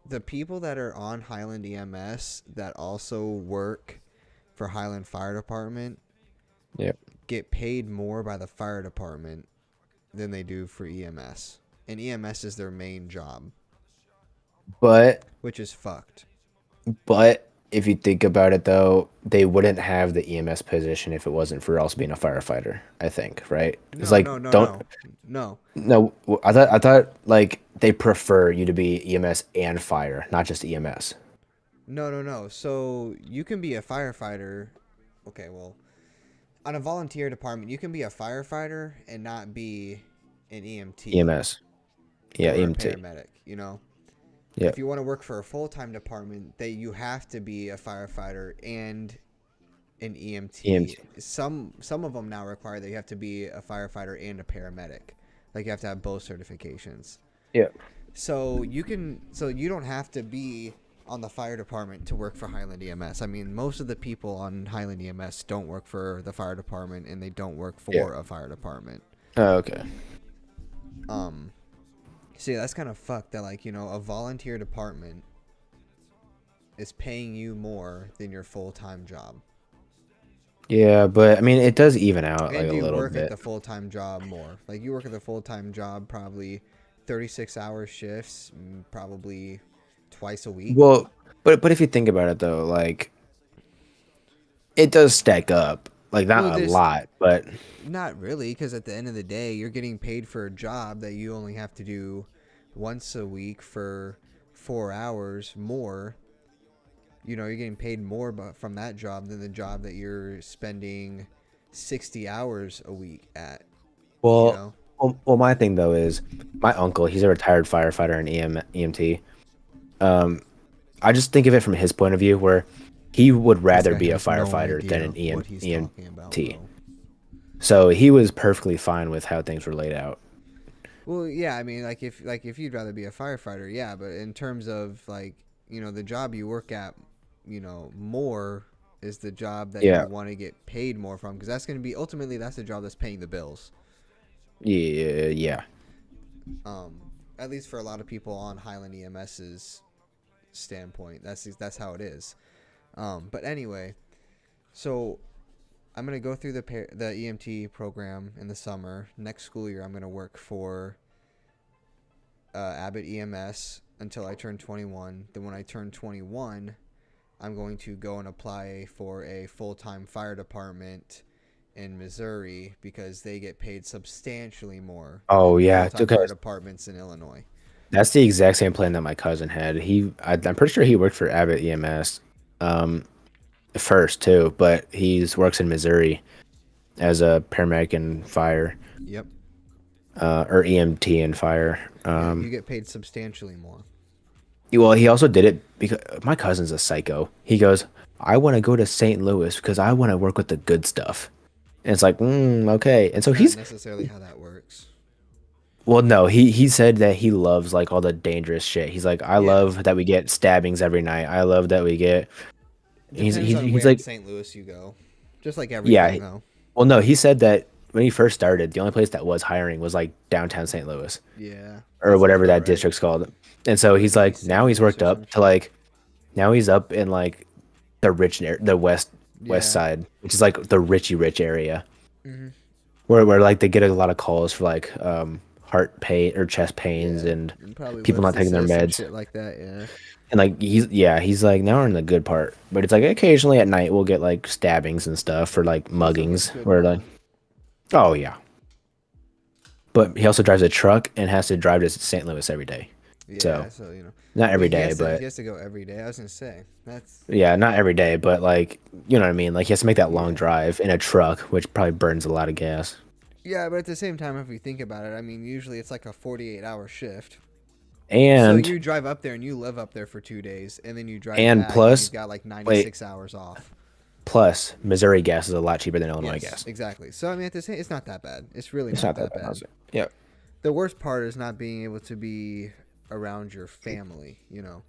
D: the people that are on Highland EMS that also work for Highland Fire Department
E: Yep.
D: get paid more by the fire department than they do for EMS. And EMS is their main job,
E: But
D: which is fucked.
E: if you think about it though, they wouldn't have the EMS position if it wasn't for also being a firefighter. I think, right? It's like
D: no.
E: no. I thought like they prefer you to be EMS and fire, not just EMS.
D: No. So you can be a firefighter. Okay, well, on a volunteer department, you can be a firefighter and not be an EMT
E: EMS. Yeah,
D: or a
E: EMT.
D: paramedic. You know,
E: Yeah.
D: if you want to work for a full-time department, you have to be a firefighter and an EMT.
E: EMT.
D: Some of them now require that you have to be a firefighter and a paramedic. Like you have to have both certifications.
E: Yeah.
D: So you don't have to be on the fire department to work for Highland EMS. I mean, most of the people on Highland EMS don't work for the fire department and they don't work for a fire department.
E: Oh, okay.
D: See, that's kind of fucked that, like, you know, a volunteer department is paying you more than your full-time job.
E: Yeah, but I mean, it does even out like
D: And
E: a
D: you
E: little
D: work
E: bit.
D: at the full-time job more. Like, you work at the full-time job probably 36-hour shifts, probably twice a week.
E: Well, but if you think about it though, like it does stack up. Like not
D: Well,
E: a
D: there's-
E: lot, but
D: Not really, because at the end of the day, you're getting paid for a job that you only have to do once a week for 4 hours more. You know, you're getting paid more from that job than the job that you're spending 60 hours a week at.
E: well,
D: You know?
E: my thing though is my uncle. He's a retired firefighter and EMT. I just think of it from his point of view, where he would rather
D: This guy
E: be a
D: has no
E: firefighter than an
D: idea what he's talking about,
E: EMT.
D: bro.
E: So he was perfectly fine with how things were laid out.
D: Well, yeah, I mean, like if you'd rather be a firefighter, yeah, but in terms of, like, you know, the job you work at, you know, more is the job that
E: Yeah.
D: you want to get paid more from, because that's going to be ultimately that's the job that's paying the bills.
E: Yeah.
D: At least for a lot of people on Highland EMS's standpoint, that's how it is. But anyway, so I'm gonna go through the EMT program in the summer. Next school year, I'm gonna work for Abbott EMS until I turn 21. Then when I turn 21, I'm going to go and apply for a full-time fire department in Missouri because they get paid substantially more
E: Oh
D: than
E: yeah.
D: full-time
E: Okay.
D: fire departments in Illinois.
E: That's the exact same plan that my cousin had. I'm pretty sure he worked for Abbott EMS, first too, but he's works in Missouri as a paramedic and fire,
D: Yep.
E: or EMT and fire.
D: You get paid substantially more.
E: Well, he also did it because my cousin's a psycho. He goes, "I want to go to St. Louis because I want to work with the good stuff." And it's like, okay. And so
D: Not
E: he's
D: necessarily how that works.
E: well, no, he said that he loves like all the dangerous shit. He's like, I love that we get stabbings every night. I love that we get.
D: Depends on
E: He's
D: where
E: like,
D: in St. Louis you go. Just like everything,
E: Yeah,
D: though.
E: well, no, he said that when he first started, the only place that was hiring was like downtown St. Louis
D: Yeah.
E: or
D: Sounds
E: whatever
D: about
E: that
D: right.
E: district's called. And so he's like,
D: St.
E: now he's
D: Louis
E: worked
D: or
E: up
D: some
E: to like, now he's up in like the the west
D: Yeah.
E: side, which is like the rich area,
D: Mm-hmm.
E: where like they get a lot of calls for like heart pain or chest pains and
D: Probably
E: people not taking their
D: lipstick and
E: meds.
D: shit like that, yeah.
E: And like he's like, now we're in the good part, but it's like occasionally at night we'll get like stabbings and stuff for like muggings
D: good
E: where
D: money.
E: like, oh yeah. But he also drives a truck and has to drive to St. Louis every day.
D: Yeah,
E: So,
D: you know.
E: Not every
D: He
E: day,
D: has to-
E: but
D: he has to go every day. I was gonna say that's
E: yeah, not every day, but like, you know what I mean? Like he has to make that long drive in a truck, which probably burns a lot of gas.
D: yeah, but at the same time, if you think about it, I mean, usually it's like a 48-hour shift.
E: And
D: So you drive up there and you live up there for 2 days, and then you drive
E: And
D: back
E: plus-
D: and you've got like 96 hours off.
E: plus Missouri gas is a lot cheaper than Illinois
D: Yes,
E: gas.
D: exactly. So I mean, at the same, it's not that bad. It's really
E: It's
D: not,
E: not
D: that bad.
E: Yeah.
D: The worst part is not being able to be around your family. You know.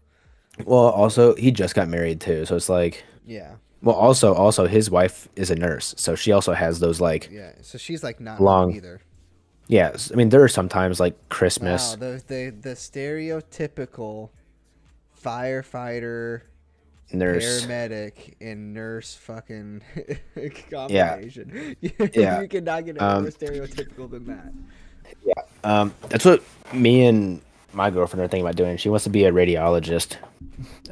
E: Well, also he just got married too, so it's like,
D: Yeah.
E: well, also his wife is a nurse, so she also has those like,
D: Yeah. So she's like not
E: Long
D: home either.
E: yes, I mean there are sometimes like Christmas.
D: Wow, the stereotypical firefighter,
E: Nurse.
D: paramedic, and nurse fucking combination.
E: Yeah.
D: You cannot get any more stereotypical than that.
E: That's what me and my girlfriend are thinking about doing. She wants to be a radiologist,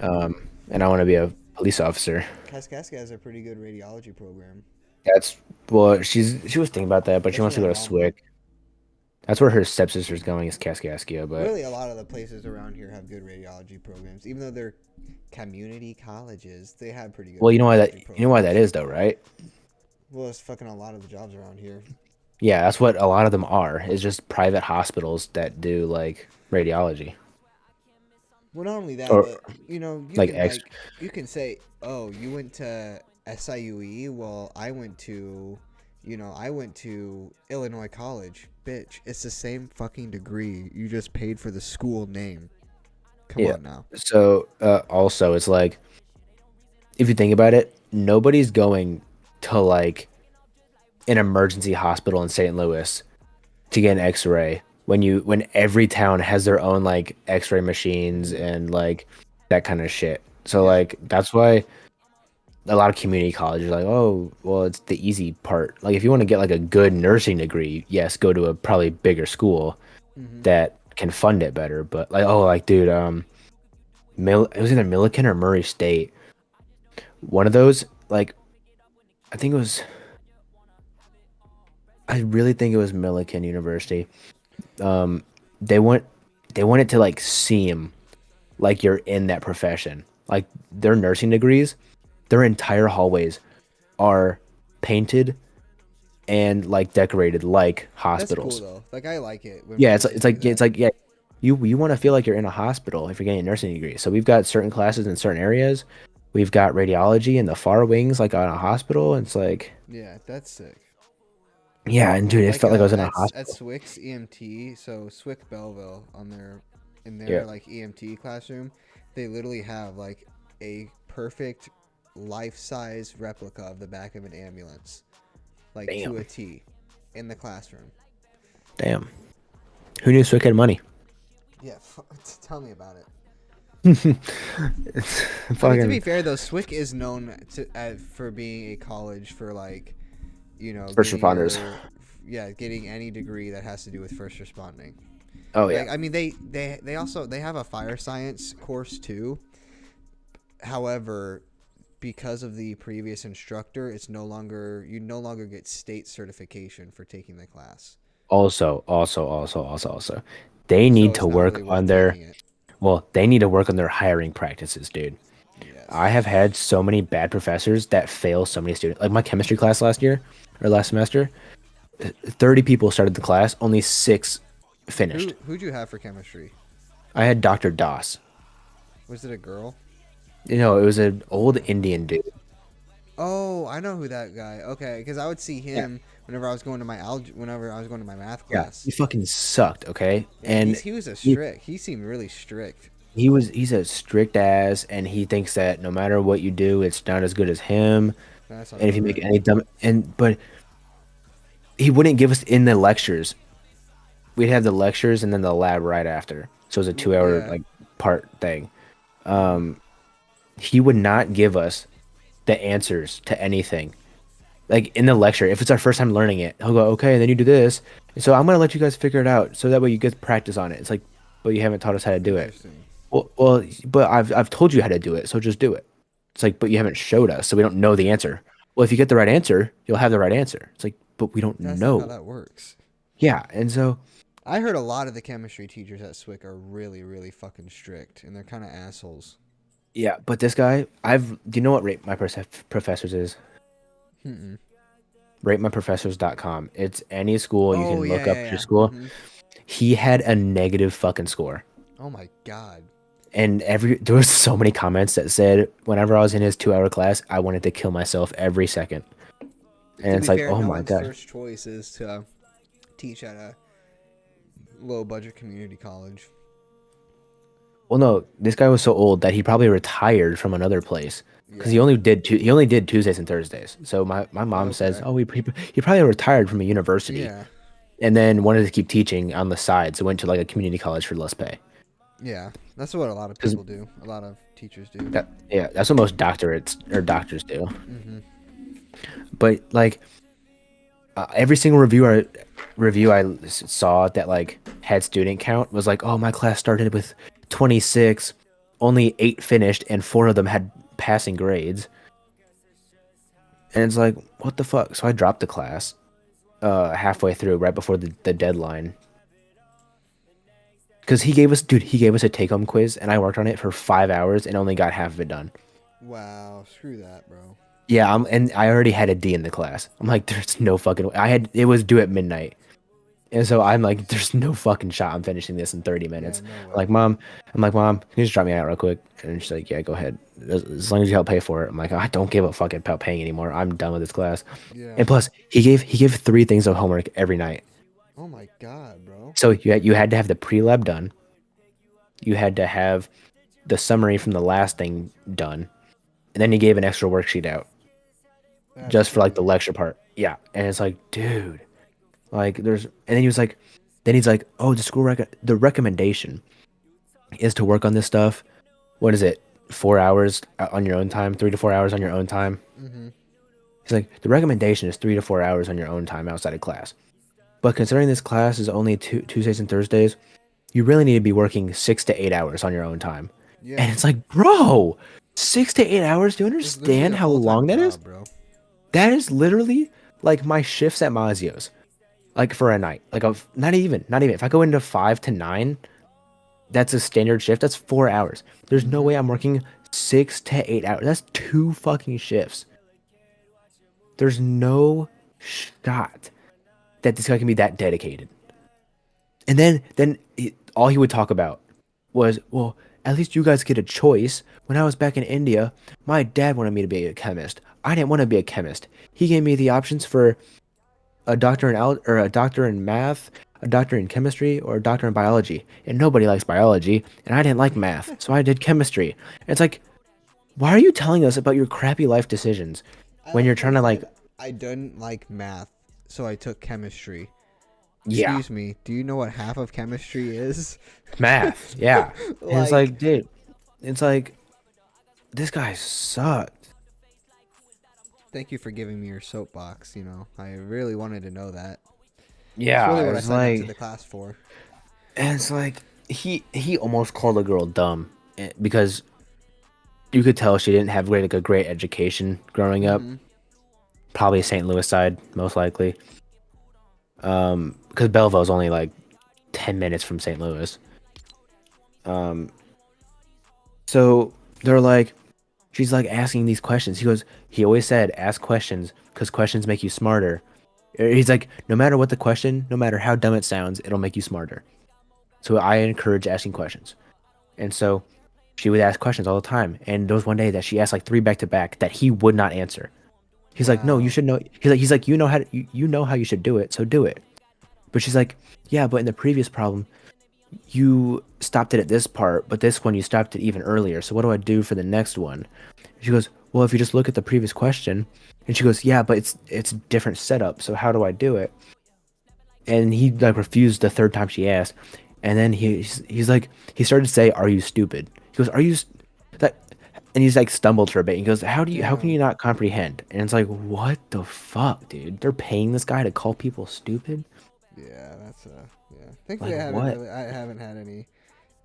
E: and I want to be a police officer.
D: Kaskaskia has a pretty good radiology program.
E: That's well, she was thinking about that, but she wants to go to
D: Especially in
E: SWIC. That's where her stepsister's going is Kaskaskia, but
D: Really, a lot of the places around here have good radiology programs, even though they're community colleges. They have pretty good.
E: well, you know why that
D: radiology
E: you know why that
D: programs.
E: is though, right?
D: Well, it's fucking a lot of the jobs around here.
E: Yeah, that's what a lot of them are. Is just private hospitals that do like radiology
D: Well, not only that,
E: or
D: but you
E: like
D: can
E: X.
D: you can say, oh, you went to SIUE. Well, I went to Illinois College. Bitch, it's the same fucking degree. You just paid for the school name. Come
E: Yeah.
D: on now.
E: So also, it's like if you think about it, nobody's going to like an emergency hospital in St. Louis to get an X-ray when every town has their own like X-ray machines and like that kind of shit. So
D: Yeah.
E: like that's why a lot of community colleges are like, oh, well, it's the easy part. Like if you want to get like a good nursing degree, yes, go to a probably bigger school
D: Mm-hmm.
E: that can fund it better. But like, oh, like dude, it was either Milliken or Murray State. One of those, like, I think it was. I really think it was Milliken University. Um, they want they want it to like seem like you're in that profession. Like their nursing degrees, their entire hallways are painted and like decorated like
D: That's cool
E: hospitals.
D: though. Like I like it. When
E: Yeah, it's
D: places
E: like
D: do
E: it's
D: that.
E: like yeah, you want to feel like you're in a hospital if you're getting a nursing degree. So we've got certain classes in certain areas. We've got radiology in the far wings, like on a hospital. And it's like,
D: Yeah, that's sick.
E: yeah, and dude, it
D: Like
E: felt like I was in a
D: at
E: hospital.
D: Swick's EMT, so Swick Belleville in their
E: Yeah,
D: like EMT classroom, they literally have like a perfect life-size replica of the back of an ambulance, like to a
E: damn,
D: T, in the classroom.
E: damn. Who knew Swick had money?
D: Yeah, tell me about it.
E: It's
D: I mean, to be
E: fucking
D: fair though, Swick is known for being a college for like,
E: first
D: getting
E: responders.
D: getting any degree that has to do with first responding.
E: Oh yeah.
D: Like, I mean, they also they have a fire science course too. However, because of the previous instructor, you no longer get state certification for taking the class.
E: Also, they
D: So
E: need to
D: it's not
E: work
D: really
E: on
D: worth
E: their
D: taking it.
E: well, they need to work on their hiring practices, dude. I have
D: Yes.
E: had so many bad professors that fail so many students. Like my chemistry class last year or last semester, 30 people started the class, only 6 finished.
D: Who'd you have for chemistry?
E: I had Dr. Das.
D: Was it a girl?
E: You know, it was an old Indian dude.
D: Oh, I know who that guy. Okay, because I would see
E: Yeah.
D: him whenever I was going to whenever I was going to my math
E: Yeah,
D: class.
E: he fucking sucked, okay?
D: Yeah,
E: And
D: he was
E: he,
D: he seemed really strict.
E: he's a strict ass and he thinks that no matter what you do, it's not as good as him.
D: That sounds
E: And if you
D: about
E: make
D: right.
E: any dumb but he wouldn't give us in the lectures. We'd have the lectures and then the lab right after. So it was a 2 hour
D: Yeah.
E: like part thing. He would not give us the answers to anything. Like in the lecture, if it's our first time learning it, he'll go, okay, then you do this. And so I'm gonna let you guys figure it out, so that way you get practice on it. It's like, but you haven't taught us how to do it.
D: Interesting.
E: Well, but I've told you how to do it, so just do it. It's like, but you haven't showed us, so we don't know the answer. Well, if you get the right answer, you'll have the right answer. It's like, but we don't
D: That's not how
E: know.
D: that works.
E: Yeah, and so
D: I heard a lot of the chemistry teachers at Swick are really, really fucking strict, and they're kind of assholes.
E: yeah, but this guy, do you know what rate my professors is?
D: Mm-mm.
E: RateMyProfessors.com. It's any school you
D: Oh
E: can
D: yeah,
E: look up
D: yeah,
E: your
D: yeah.
E: school.
D: Mhm.
E: He had a negative fucking score.
D: Oh my god.
E: And there was so many comments that said whenever I was in his 2 hour class, I wanted to kill myself every second. And
D: To
E: it's
D: be
E: like,
D: fair,
E: oh
D: no
E: my
D: one's
E: god.
D: first choice is to teach at a low budget community college.
E: Well, no, this guy was so old that he probably retired from another place because
D: Yeah.
E: he only did Tuesdays and Thursdays. So my mom says,
D: Okay.
E: oh, he probably retired from a university
D: Yeah.
E: and then wanted to keep teaching on the side, so went to like a community college for less pay.
D: Yeah. That's what a lot of
E: 'Cause
D: people do. A lot of teachers do.
E: That's what most doctorates or doctors do.
D: Mm-hmm.
E: But like every single review saw that like had student count was like, oh, my class started with 26, only 8 finished, and 4 of them had passing grades. And it's like, what the fuck? So I dropped the class halfway through, right before the deadline, Because he gave us a take home quiz, and I worked on it for 5 hours and only got half of it done.
D: Wow, screw that, bro.
E: Yeah, and I already had a D in the class. I'm like, there's no fucking way. It was due at midnight. And so I'm like, there's no fucking shot I'm finishing this in 30 minutes.
D: no way.
E: I'm like, Mom, can you just drop me out real quick? And she's like, yeah, go ahead. As long as you help pay for it. I'm like, I don't give a fuck about paying anymore. I'm done with this class.
D: Yeah.
E: And plus, he gave 3 things of homework every night.
D: Oh my god, bro.
E: So you had to have the pre-lab done. You had to have the summary from the last thing done. And then he gave an extra worksheet out
D: That's
E: just for like the
D: crazy.
E: lecture part. Yeah. And it's like, dude, like and then he's like, oh, the recommendation is to work on this stuff. What is it? 4 hours on your own time, 3 to 4 hours on your own time.
D: Mm-hmm.
E: He's like, the recommendation is 3 to 4 hours on your own time outside of class. But considering this class is only Tuesdays and Thursdays, you really need to be working 6 to 8 hours on your own time.
D: Yeah.
E: And it's like, bro, 6 to 8 hours? Do you
D: It's literally
E: understand
D: a
E: how
D: full-time
E: long that is?
D: job, bro.
E: That is literally like my shifts at Mazio's, like for a night. Like not even. If I go into 5 to 9, that's a standard shift. That's 4 hours. There's no way I'm working 6 to 8 hours. That's 2 fucking shifts. There's no shot that this guy can be that dedicated. And then all he would talk about was, well, at least you guys get a choice. When I was back in India, my dad wanted me to be a chemist. I didn't want to be a chemist. He gave me the options for a doctor a doctor in math, a doctor in chemistry, or a doctor in biology. And nobody likes biology, and I didn't like math, so I did chemistry. And it's like, why are you telling us about your crappy life decisions when you're trying to like,
D: I didn't like math, so I took chemistry.
E: yeah,
D: Excuse me, do you know what half of chemistry is?
E: math, yeah. And it's
D: Like-
E: like, dude, it's like, this guy sucked.
D: Thank you for giving me your soapbox, you know. I really wanted to know that.
E: Yeah,
D: That's really what I
E: it's
D: signed up to
E: like,
D: the class for.
E: and it's like he almost called a girl dumb because you could tell she didn't have like a great education growing up. Probably St. Louis side, most likely. Because Belleville's only like 10 minutes from St. Louis. So they're like, she's like asking these questions. He always said, ask questions because questions make you smarter. He's like, no matter what the question, no matter how dumb it sounds, it'll make you smarter. So I encourage asking questions. And so she would ask questions all the time. And there was one day that she asked like 3 back to back that he would not answer. He's like, no, you should know. He's like, you know how you should do it, so do it. But she's like, yeah, but in the previous problem, you stopped it at this part, but this one you stopped it even earlier. So what do I do for the next one? She goes, well, if you just look at the previous question. And she goes, yeah, but it's different setup. So how do I do it? And he like refused the 3rd time she asked. And then he's like, he started to say, are you stupid? He goes, are you that? And he's like stumbled for a bit. He goes, how can you not comprehend? And it's like, what the fuck, dude? They're paying this guy to call people stupid?
D: Yeah, that's yeah. Thankfully,
E: Like,
D: I haven't had any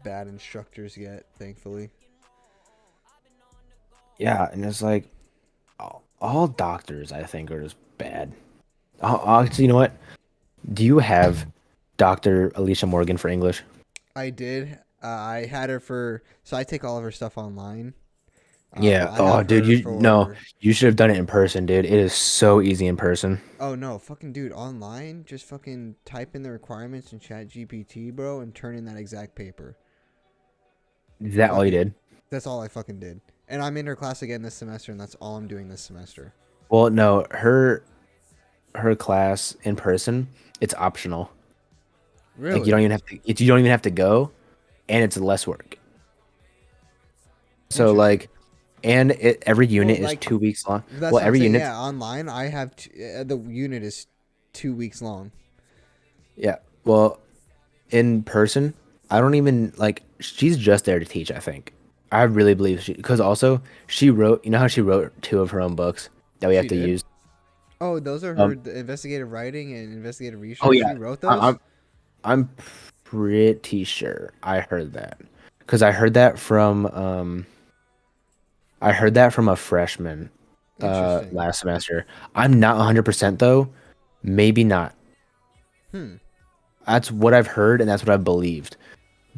D: bad instructors yet. Thankfully.
E: Yeah, and it's like, all doctors, I think, are just bad. Actually, you know what? Do you have Dr. Alicia Morgan for English?
D: I did. I had her so I take all of her stuff online.
E: Yeah.
D: I
E: Oh,
D: have
E: dude,
D: her
E: you should have done it in person, dude. It is so easy in person.
D: Oh no, fucking dude, online, just fucking type in the requirements in Chat GPT, bro, and turn in that exact paper.
E: Is that all you did?
D: That's all I fucking did. And I'm in her class again this semester, and that's all I'm doing this semester.
E: Well, no, her class in person, it's optional.
D: Really?
E: Like you don't even have to go, and it's less work. So like, and every unit
D: like,
E: is 2 weeks long.
D: That's
E: Well,
D: what I'm
E: every
D: saying,
E: unit.
D: yeah, online, I have the unit is 2 weeks long.
E: Yeah. Well, in person, I don't even like. She's just there to teach. I think. I really believe because also she wrote. You know how she wrote 2 of her own books that we have
D: She
E: to
D: did?
E: use.
D: Oh, those are her the investigative writing and investigative research.
E: Oh yeah,
D: She wrote those.
E: I'm pretty sure I heard that because I heard that from a freshman
D: Interesting.
E: last semester. I'm not 100% though. Maybe not. That's what I've heard and that's what I've believed.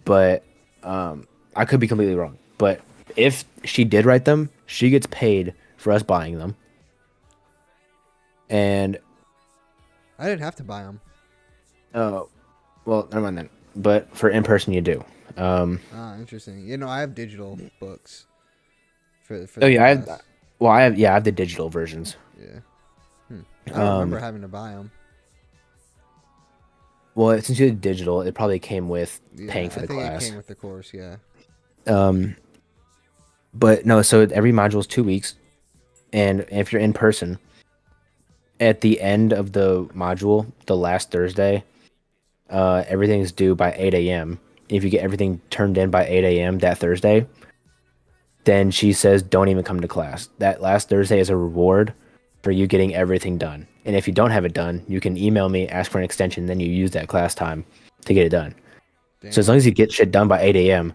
E: but I could be completely wrong. But if she did write them, she gets paid for us buying them. And
D: I didn't have to buy them.
E: oh, well, never mind then. But for in person, you do.
D: Interesting. You know, I have digital books. For
E: Oh
D: the
E: yeah,
D: class.
E: I have the digital versions.
D: Yeah. I don't remember having to buy them.
E: Well, since you did digital, it probably came with paying for the
D: I think
E: class.
D: it came with the course. Yeah.
E: But no, so every module is 2 weeks, and if you're in person, at the end of the module, the last Thursday, everything's due by 8 a.m. If you get everything turned in by 8 a.m. that Thursday, then she says don't even come to class. That last Thursday is a reward for you getting everything done. And if you don't have it done, you can email me, ask for an extension, then you use that class time to get it done.
D: Damn.
E: So as long as you get shit done by 8 a.m.,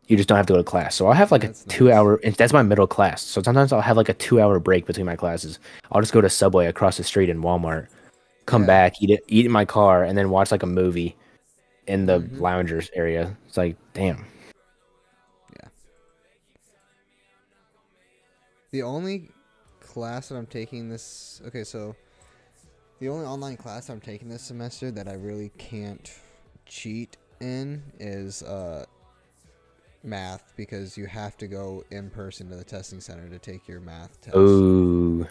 E: you just don't have to go to class. So I'll have like
D: That's
E: a
D: nice.
E: 2 hour, and that's my middle class. So sometimes I'll have like a 2 hour break between my classes. I'll just go to Subway across the street in Walmart, come
D: Yeah.
E: back, eat in my car, and then watch like a movie in the
D: Mhm.
E: loungers area. It's like, damn.
D: Yeah. The only class that I'm taking this... Okay, so... The only online class I'm taking this semester that I really can't cheat in is math, because you have to go in person to the testing center to take your math test.
E: Ooh.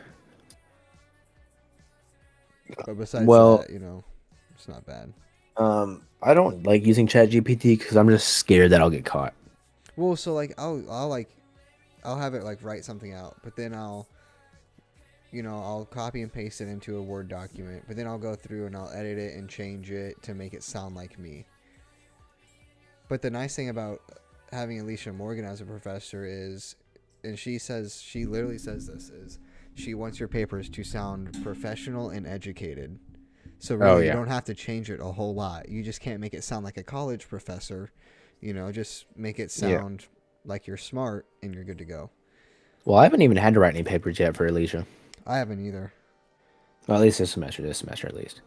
D: But besides
E: Well,
D: that, you know, it's not bad.
E: I don't like using ChatGPT because I'm just scared that I'll get caught.
D: Well, so like I'll have it like write something out, but then I'll copy and paste it into a Word document, but then I'll go through and I'll edit it and change it to make it sound like me. But the nice thing about having Alicia Morgan as a professor is, and she literally says this, is she wants your papers to sound professional and educated. So really, you don't have to change it a whole lot. You just can't make it sound like a college professor. You know, just make it sound like you're smart and you're good to go.
E: Well, I haven't even had to write any papers yet for Alicia.
D: I haven't either.
E: Well, at least this semester at least.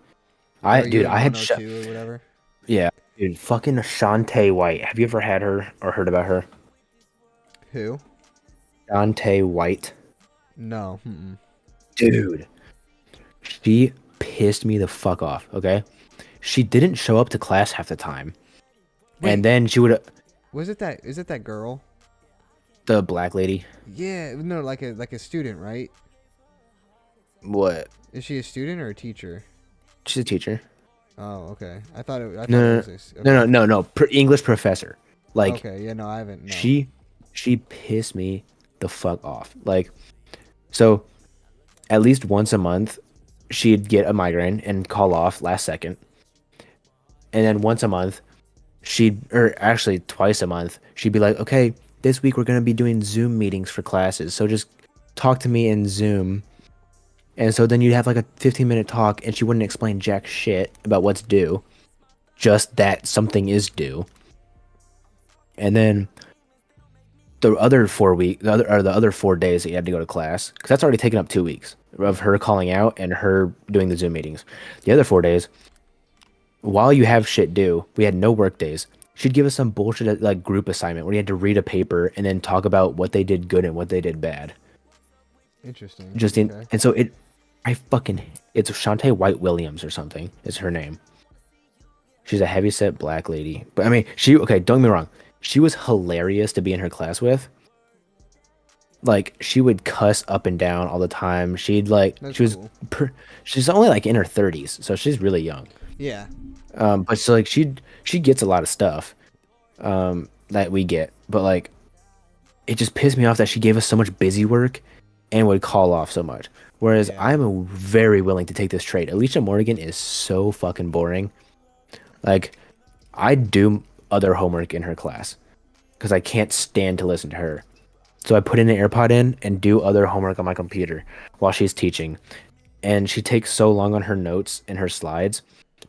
D: Are you in
E: I had
D: 102 or whatever?
E: yeah, dude, fucking Shantae White. Have you ever had her or heard about her?
D: Who?
E: Shantae White.
D: No.
E: Dude, she pissed me the fuck off, okay? She didn't show up to class half the time.
D: Wait.
E: And then she would
D: Is it that girl?
E: the black lady.
D: Yeah, no, like a student, right?
E: What?
D: Is she a student or a teacher?
E: She's a teacher.
D: Oh, okay. I thought it was
E: No. English professor. Like
D: okay, yeah, no, I haven't. No.
E: she pissed me the fuck off. Like, so at least once a month, she'd get a migraine and call off last second. And then once a month, or actually twice a month, she'd be like, okay, this week we're going to be doing Zoom meetings for classes. So just talk to me in Zoom. And so then you'd have like a 15-minute talk, and she wouldn't explain jack shit about what's due. Just that something is due. And then the other 4 days that you had to go to class, because that's already taken up 2 weeks of her calling out and her doing the Zoom meetings. The other 4 days, while you have shit due, we had no work days. She'd give us some bullshit like group assignment where you had to read a paper and then talk about what they did good and what they did bad.
D: Interesting.
E: And so it's Shantae White Williams or something is her name. She's a heavyset black lady. But I mean, don't get me wrong. She was hilarious to be in her class with. Like, she would cuss up and down all the time. She's only like in her 30s, so she's really young.
D: Yeah.
E: But so like she gets a lot of stuff that we get, but like it just pissed me off that she gave us so much busy work and would call off so much. Whereas I'm very willing to take this trade. Alicia Morgan is so fucking boring. Like, I do other homework in her class because I can't stand to listen to her. So I put in an AirPod in and do other homework on my computer while she's teaching. And she takes so long on her notes and her slides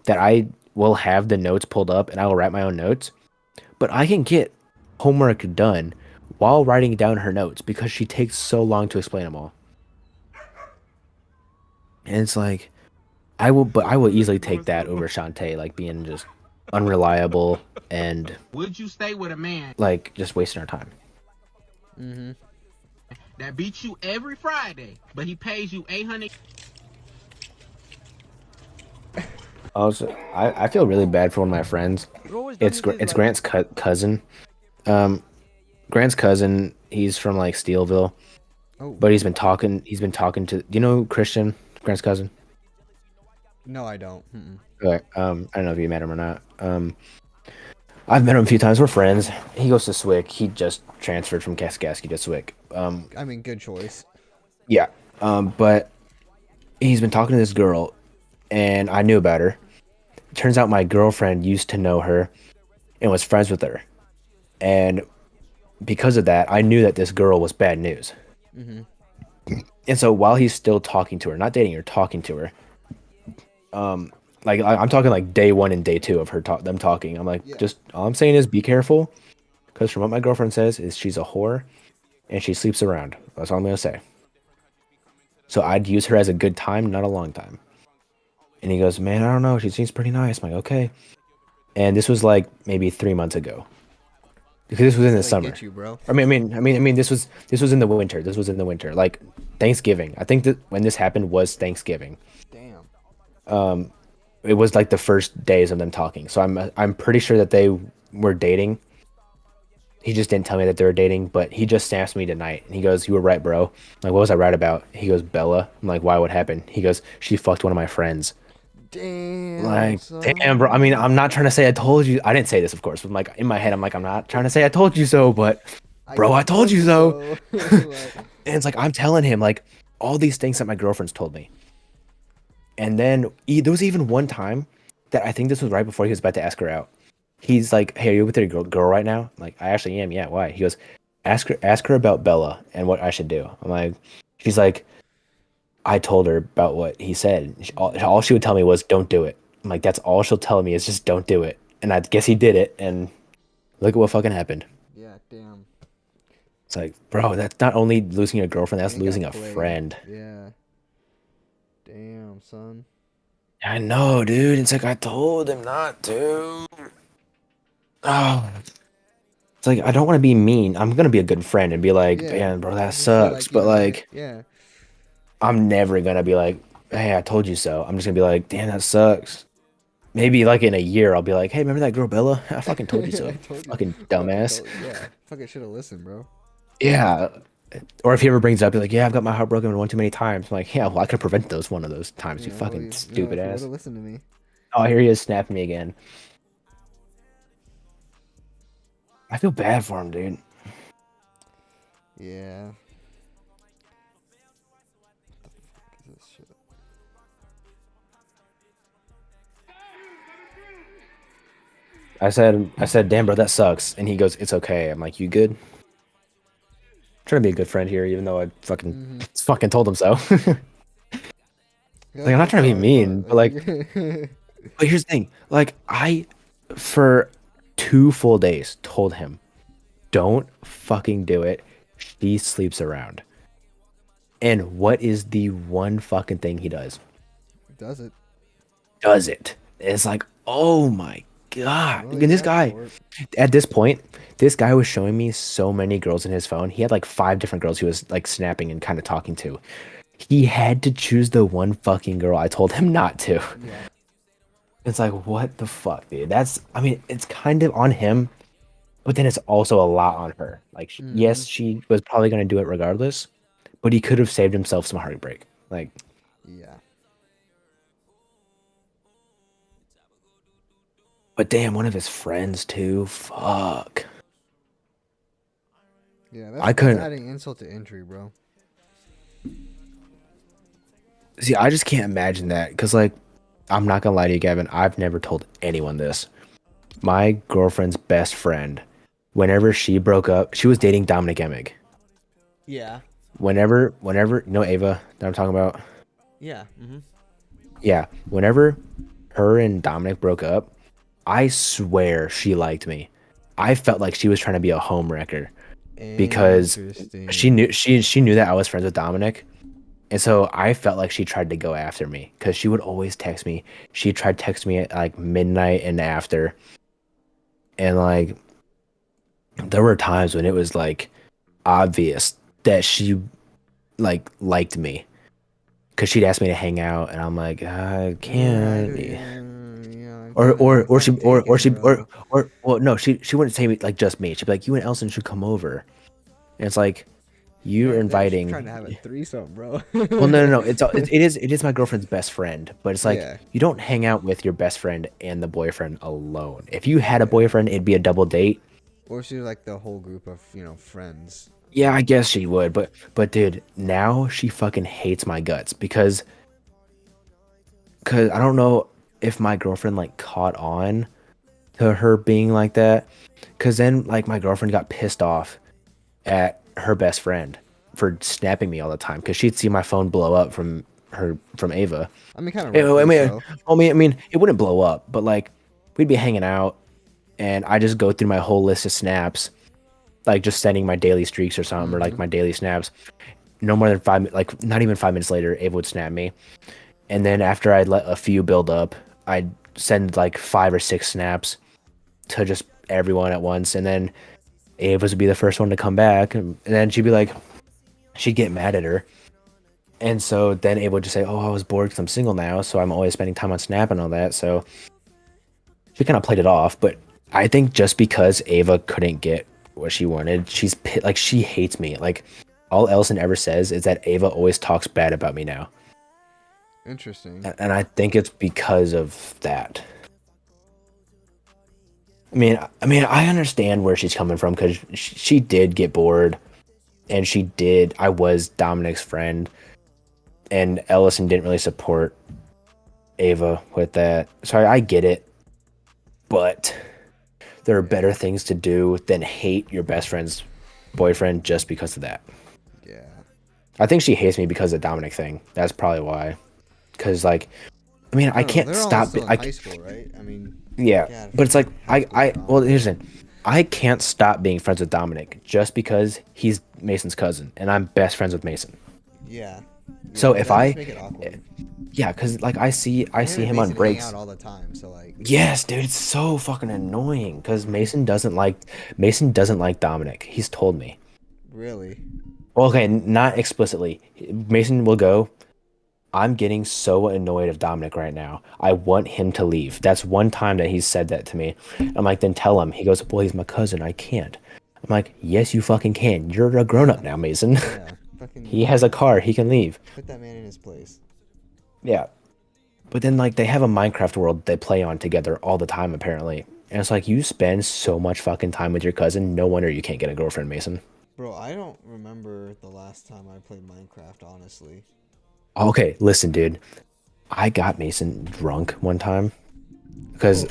E: that I will have the notes pulled up and I will write my own notes. But I can get homework done while writing down her notes because she takes so long to explain them all. And it's like, I will easily take that over Shantae, like being just unreliable, and
F: Would you stay with a man
E: like just wasting our time.
D: Mm-hmm.
F: that beats you every Friday, but he pays you 800?
E: Also, I feel really bad for one of my friends. It's Grant's cousin. Grant's cousin. He's from like Steelville,
D: Oh.
E: but he's been talking. He's been talking to. Do you know Christian? Grant's cousin.
D: No, I don't. Mm-mm.
E: Okay. I don't know if you met him or not. I've met him a few times. We're friends. He goes to Swick. He just transferred from Kaskasky to Swick.
D: I mean, good choice.
E: Yeah. But he's been talking to this girl, and I knew about her. Turns out my girlfriend used to know her and was friends with her. And because of that, I knew that this girl was bad news.
D: Mm-hmm.
E: And so while he's still talking to her, not dating her, talking to her, like I'm talking like day 1 and day 2 of them talking. I'm like, just all I'm saying is be careful, because from what my girlfriend says is she's a whore and she sleeps around. That's all I'm gonna say. So I'd use her as a good time, not a long time. And he goes, man, I don't know. She seems pretty nice. I'm like, okay. And this was like maybe 3 months ago, because this was in the summer.
D: Get you, bro.
E: I mean, this was in the winter. This was in the winter, like Thanksgiving. I think that when this happened was Thanksgiving.
D: Damn.
E: It was like the first days of them talking. So I'm pretty sure that they were dating. He just didn't tell me that they were dating, but he just snaps me tonight and he goes, "You were right, bro." I'm like, what was I right about? He goes, "Bella." I'm like, why? What happened? He goes, "She fucked one of my friends."
D: Damn.
E: Like,
D: son.
E: damn, bro. I mean, I'm not trying to say I told you. I didn't say this, of course. But like in my head, I'm like, I'm not trying to say I told you so, but bro, I told you so. And it's like I'm telling him like all these things that my girlfriend's told me. And then there was even one time that I think this was right before he was about to ask her out. He's like, "Hey, are you with your girl right now?" I'm like, "I actually am. Yeah, why?" He goes, ask her about Bella and what I should do." I'm like, she's like, "I told her about what he said. All she would tell me was, 'Don't do it.'" I'm like, that's all she'll tell me is just, "Don't do it." And I guess he did it, and look at what fucking happened.
D: Yeah, damn.
E: It's like, bro, that's not only losing your girlfriend, that's
D: You ain't
E: losing a
D: gotta play.
E: friend.
D: Yeah. Damn, son.
E: I know, dude. It's like I told him not to. Oh, it's like I don't want to be mean. I'm gonna be a good friend and be like,
D: Yeah.
E: "Man, bro, that
D: Just feel
E: sucks."
D: you
E: But
D: know,
E: like,
D: yeah.
E: I'm never gonna be like, "Hey, I told you so." I'm just gonna be like, "Damn, that sucks." Maybe like in a year, I'll be like, "Hey, remember that girl Bella? I fucking told you so."
D: I told you.
E: Fucking dumbass.
D: Yeah. Fucking should have listened, bro.
E: Yeah. Or if he ever brings it up, be like, "Yeah, I've got my heart broken one too many times." I'm like, "Yeah, well, I could prevent one of those times. You fucking stupid ass."
D: Would have listened to me.
E: Oh, here he is snapping me again. I feel bad for him, dude.
D: Yeah. What the fuck is this shit?
E: I said, "Damn, bro, that sucks." And he goes, "It's okay." I'm like, "You good?" Trying to be a good friend here, even though I fucking told him so. Like, I'm not trying to be mean, but like, but here's the thing. Like, I, for 2 full days, told him, "Don't fucking do it. She sleeps around." And what is the one fucking thing he does?
D: Does it?
E: Does it? It's like, oh my god.
D: Well,
E: And this
D: yeah,
E: guy,
D: for it.
E: at this point, this guy was showing me so many girls in his phone. He had like 5 different girls he was like snapping and kind of talking to. He had to choose the one fucking girl I told him not to.
D: Yeah.
E: It's like, what the fuck, dude? I mean, it's kind of on him, but then it's also a lot on her. Like, yes, she was probably going to do it regardless, but he could have saved himself some heartbreak. Like,
D: Yeah.
E: but damn, one of his friends too. Fuck.
D: Yeah.
E: I couldn't-
D: That's adding insult to injury, bro.
E: See, I just can't imagine that because, like, I'm not gonna lie to you, Gavin. I've never told anyone this. My girlfriend's best friend, whenever she broke up, she was dating Dominic Emig.
D: Yeah.
E: Whenever, you know Ava that I'm talking about?
D: Yeah. Mm-hmm.
E: Yeah. Whenever her and Dominic broke up, I swear she liked me. I felt like she was trying to be a home wrecker because she knew that I was friends with Dominic, And so I felt like she tried to go after me because she would always text me. She tried texting me at like midnight and after. And like there were times when it was like obvious that she like liked me because she'd ask me to hang out and I'm like, I can't. Or well no, she wouldn't say like just me. She'd be like, you and Elson should come over. And it's like you're inviting.
D: Trying to have a threesome, bro.
E: Well, no. It is my girlfriend's best friend, but it's like
D: Yeah.
E: you don't hang out with your best friend and the boyfriend alone. If you had a boyfriend, it'd be a double date.
D: Or she's like the whole group of, friends.
E: Yeah, I guess she would, but dude, now she fucking hates my guts because I don't know if my girlfriend like caught on to her being like that. Because then like my girlfriend got pissed off at her best friend for snapping me all the time because she'd see my phone blow up from Ava.
D: I mean, kind of.
E: I mean, it wouldn't blow up, but like we'd be hanging out, and I just go through my whole list of snaps, like just sending my daily streaks or something, or like my daily snaps. No more than 5 minutes, like not even 5 minutes later, Ava would snap me, and then after I'd let a few build up, I'd send like 5 or 6 snaps to just everyone at once, and then Ava's would be the first one to come back, and then she'd be like, she'd get mad at her. And so then Ava would just say, oh, I was bored because I'm single now, so I'm always spending time on Snap and all that. So she kind of played it off. But I think just because Ava couldn't get what she wanted, like she hates me. Like all Elson ever says is that Ava always talks bad about me now.
D: Interesting.
E: And I think it's because of that. I mean, I understand where she's coming from because she did get bored, and I was Dominic's friend, and Ellison didn't really support Ava with that. So I get it, but there are better things to do than hate your best friend's boyfriend just because of that.
D: Yeah.
E: I think she hates me because of the Dominic thing. That's probably why. Because like, I mean, I can't
D: they're all
E: stop.
D: still in high school, right? I mean.
E: Yeah,
D: God,
E: but it's like
D: high school
E: well, here's the thing. I can't stop being friends with Dominic just because he's Mason's cousin and I'm best friends with Mason.
D: Yeah.
E: So
D: Yeah,
E: if
D: that
E: I,
D: must make it awkward.
E: yeah, because like I see
D: Him and
E: him on
D: Mason hang
E: breaks.
D: out all the time, so like.
E: Yes, dude, it's so fucking annoying because Mason doesn't like Dominic. He's told me.
D: Really.
E: Well, okay, not explicitly. Mason will go, I'm getting so annoyed of Dominic right now. I want him to leave. That's one time that he's said that to me. I'm like, then tell him. He goes, well, he's my cousin. I can't. I'm like, yes, you fucking can. You're a grown up now, Mason.
D: Yeah. Fucking.
E: He has a car. He can leave.
D: Put that man in his place.
E: Yeah. But then, like, they have a Minecraft world they play on together all the time, apparently. And it's like, you spend so much fucking time with your cousin. No wonder you can't get a girlfriend, Mason.
D: Bro, I don't remember the last time I played Minecraft, honestly.
E: Okay, listen, dude. I got Mason drunk one time because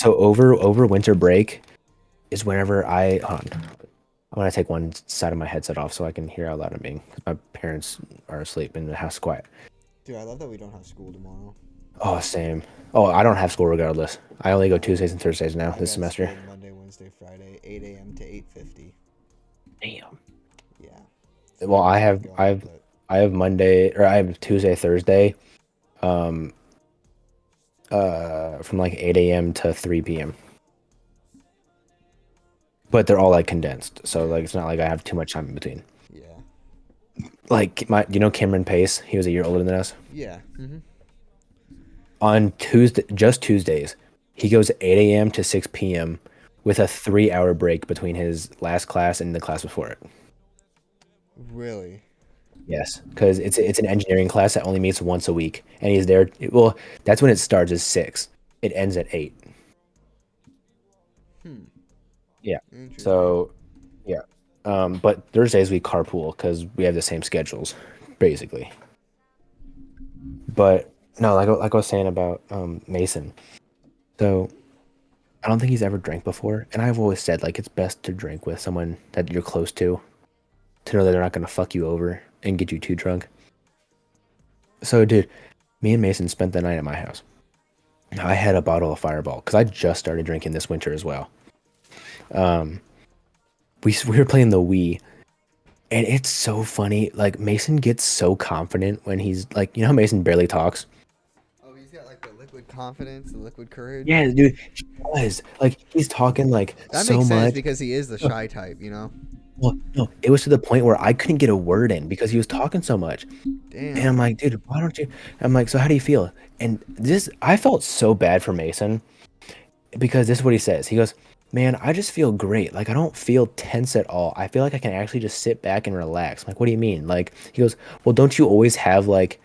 E: over winter break is whenever I hold on. I'm gonna take one side of my headset off so I can hear how loud I'm being because my parents are asleep and the house is quiet.
D: Dude, I love that we don't have school tomorrow.
E: Oh, same. Oh, I don't have school regardless. I only go Tuesdays and Thursdays now
D: I
E: this
D: got
E: semester.
D: school Monday, Wednesday, Friday, 8 a.m. to 8:50.
E: Damn.
D: Yeah.
E: Well, I have Monday or I have Tuesday, Thursday, from like 8 a.m. to 3 p.m. But they're all like condensed, so like it's not like I have too much time in between.
D: Yeah.
E: Like Cameron Pace, he was a year older than us.
D: Yeah. Mm-hmm.
E: On Tuesdays, he goes 8 a.m. to 6 p.m. with a 3-hour break between his last class and the class before it.
D: Really?
E: Yes, because it's an engineering class that only meets once a week, and he's there. Well, that's when it starts at 6. It ends at 8. Yeah. So, yeah. But Thursdays we carpool because we have the same schedules, basically. But no, like I was saying about Mason. So, I don't think he's ever drank before, and I've always said like it's best to drink with someone that you're close to know that they're not gonna fuck you over and get you too drunk. So, dude, me and Mason spent the night at my house. I had a bottle of Fireball because I just started drinking this winter as well. We were playing the Wii, And it's so funny. Like Mason gets so confident when he's like, you know how Mason barely talks?
D: Oh, he's got like the liquid confidence, the liquid courage.
E: Yeah, dude, he does. Like he's talking like
D: That
E: so
D: makes sense
E: much.
D: because he is the shy type, you know?
E: Well, no, it was to the point where I couldn't get a word in because he was talking so much. And I'm
D: Damn.
E: like, dude, why don't you? I'm like, so how do you feel? And this, I felt so bad for Mason because this is what he says. He goes, man, I just feel great. Like, I don't feel tense at all. I feel like I can actually just sit back and relax. I'm like, what do you mean? Like, he goes, well, don't you always have like,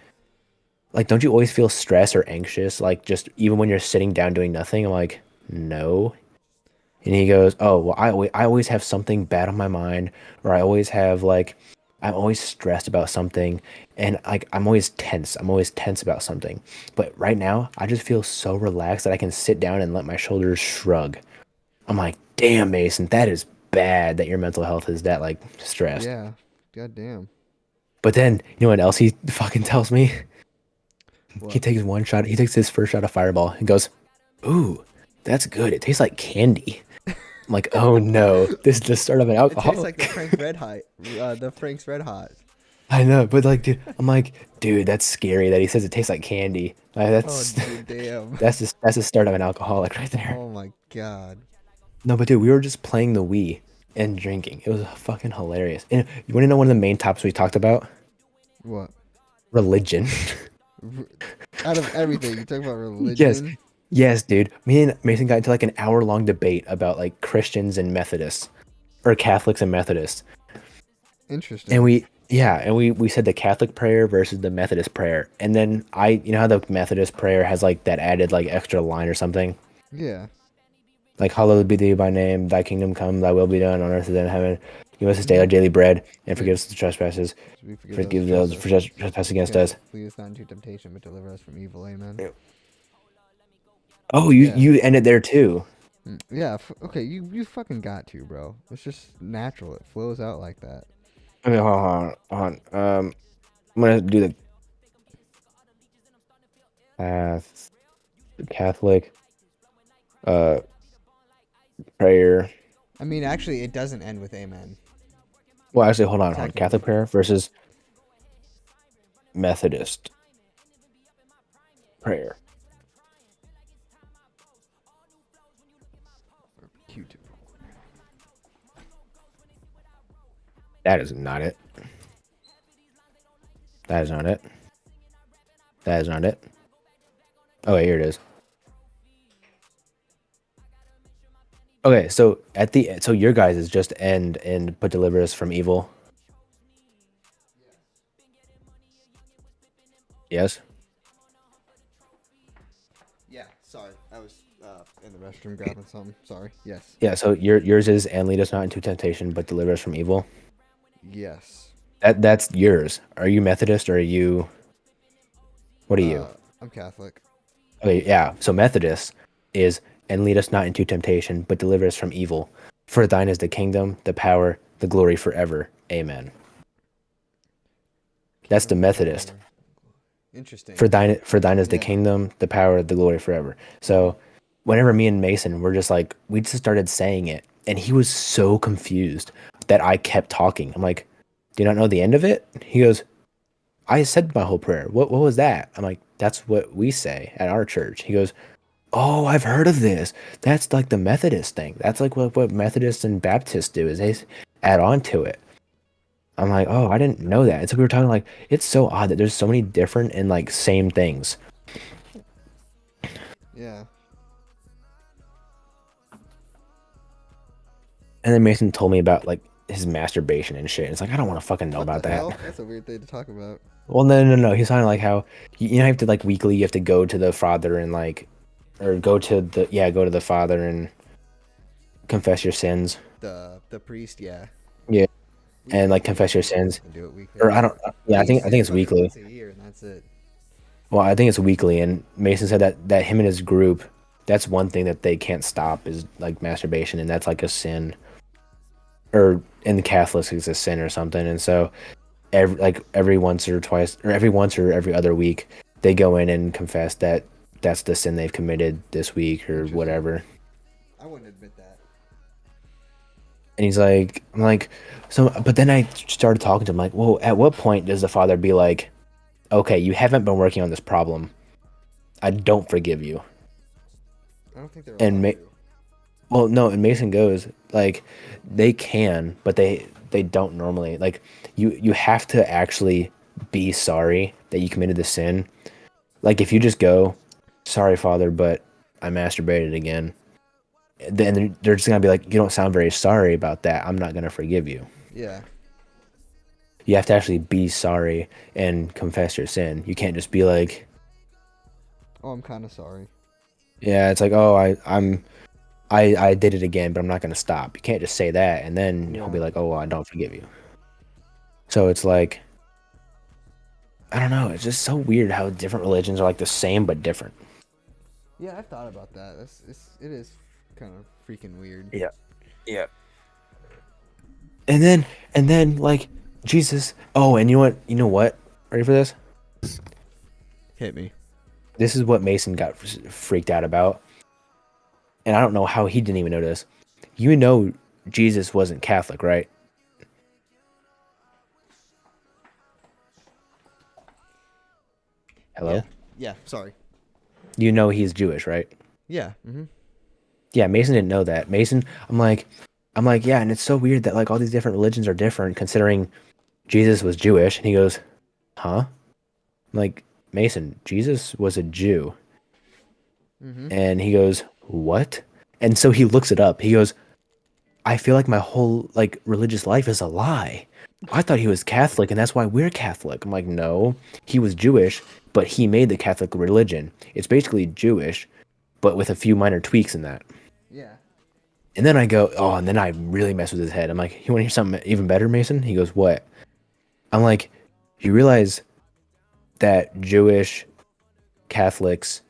E: don't you always feel stressed or anxious? Like, just even when you're sitting down doing nothing? I'm like, no. And he goes, "Oh, well, I always have something bad on my mind, or I always have like, I'm always stressed about something, and like I'm always tense. I'm always tense about something. But right now, I just feel so relaxed that I can sit down and let my shoulders shrug." I'm like, "Damn, Mason, that is bad that your mental health is that like stressed."
D: Yeah. God damn.
E: But then, you know what else he fucking tells me? He
D: What?
E: takes one shot. He takes his first shot of Fireball and goes, "Ooh, that's good. It tastes like candy." I'm like, "Oh no, this is the start of an
D: It tastes like the
E: alcoholic."
D: Frank's Red Hot. The Frank's Red Hot.
E: I know, but like, dude, I'm like, dude, that's scary that he says it tastes like candy. Like,
D: Oh, dude, damn.
E: that's the start of an alcoholic right there.
D: Oh my god.
E: No, but dude, we were just playing the Wii and drinking. It was fucking hilarious. And you want to know one of the main topics we talked about?
D: What?
E: Religion.
D: R- Out of everything, you talk about
E: Yes,
D: religion.
E: yes, dude. Me and Mason got into like an hour-long debate about like Christians and Methodists, or Catholics and Methodists. And
D: Interesting.
E: we said the Catholic prayer versus the Methodist prayer. And then you know how the Methodist prayer has like that added like extra line or something?
D: Yeah.
E: Like, hallowed be thee by name, thy kingdom come, thy will be done on earth as in heaven. Give us this day our daily bread, and forgive us the trespasses.
D: We
E: Forgive those for trespass against us.
D: Lead us not into temptation, but deliver us from evil. Amen.
E: Oh,
D: Yeah.
E: you ended there too.
D: Yeah. Okay. You fucking got to, bro. It's just natural. It flows out like that.
E: Okay, hold on. I'm gonna do the Catholic uh prayer.
D: I mean, actually, it doesn't end with amen.
E: Well, actually, hold on.
D: Technically.
E: Catholic prayer versus Methodist prayer.
D: Q-tip.
E: That is not it. That is not it. That is not it. Oh, wait, here it is. Okay, so so your guys is just end and but deliver us from evil. Yes.
D: Yeah. Sorry, I was in the restroom grabbing something. Sorry. Yes.
E: Yeah. So yours is and lead us not into temptation, but deliver us from evil.
D: Yes.
E: That's yours. Are you Methodist or are you? What are you?
D: I'm Catholic.
E: Okay, yeah. So Methodist is and lead us not into temptation, but deliver us from evil. For thine is the kingdom, the power, the glory forever. Amen. That's the Methodist.
D: Interesting.
E: For thine is the
D: Yeah.
E: kingdom, the power, the glory forever. So whenever me and Mason were just like we just started saying it, and he was so confused that I kept talking. I'm like, do you not know the end of it? He goes, I said my whole prayer. What was that? I'm like, that's what we say at our church. He goes, oh, I've heard of this. That's like the Methodist thing. That's like what Methodists and Baptists do is they add on to it. I'm like, oh, I didn't know that. It's like we were talking like it's so odd that there's so many different and like same things.
D: Yeah.
E: And then Mason told me about like his masturbation and shit. It's like I don't want to fucking know
D: What
E: about
D: the
E: that.
D: hell? That's a weird thing to talk about.
E: Well, no. He's talking like how you know you have to like weekly you have to go to the father and like or go to the father and confess your sins.
D: The priest, yeah.
E: Yeah.
D: We
E: And
D: do
E: like
D: it
E: confess your
D: weekly.
E: sins.
D: And do it weekly.
E: Or I don't yeah, I think
D: used to
E: it's
D: fucking
E: weekly.
D: once a year, and that's it.
E: Well, I think it's weekly and Mason said that him and his group that's one thing that they can't stop is like masturbation and that's like a sin. Or in the Catholics it's a sin or something. And so every once or twice or every once or every other week they go in and confess that that's the sin they've committed this week or
D: Interesting.
E: whatever.
D: I wouldn't admit that.
E: And he's like, I'm like, so, but then I started talking to him like, well, at what point does the father be like, okay, you haven't been working on this problem. I don't forgive you.
D: I don't think they're
E: And
D: allowed to.
E: well, no, and Mason goes like, they can, but they don't normally. Like, you have to actually be sorry that you committed the sin. Like, if you just go, sorry, father, but I masturbated again, then they're just gonna be like, you don't sound very sorry about that. I'm not gonna forgive you.
D: Yeah.
E: You have to actually be sorry and confess your sin. You can't just be like,
D: Oh, I'm kind of sorry.
E: yeah, it's like, oh, I did it again, but I'm not gonna stop. You can't just say that, and then he'll be
D: Yeah.
E: like, oh, well, I don't forgive you. So it's like, I don't know. It's just so weird how different religions are like the same but different.
D: Yeah, I've thought about that. It is kind of freaking weird.
E: Yeah. Yeah. And then like Jesus. Oh, and you know what? You know what? Ready for this?
D: Hit me.
E: This is what Mason got freaked out about, and I don't know how he didn't even know this. You know, Jesus wasn't Catholic, right? Hello?
D: Yeah. Yeah. Sorry.
E: You know he's Jewish, right?
D: Yeah. Mm-hmm.
E: Yeah, Mason didn't know that. Mason, I'm like, yeah, and it's so weird that like all these different religions are different considering Jesus was Jewish. And he goes, huh? I'm like, Mason, Jesus was a Jew.
D: Mm-hmm.
E: And he goes, what? And so he looks it up. He goes, I feel like my whole like religious life is a lie. I thought he was Catholic and that's why we're Catholic. I'm like, no, he was Jewish, but he made the Catholic religion. It's basically Jewish, but with a few minor tweaks in that.
D: Yeah.
E: And then I go, oh, and then I really mess with his head. I'm like, you want to hear something even better, Mason? He goes, what? I'm like, you realize that Jewish Catholics,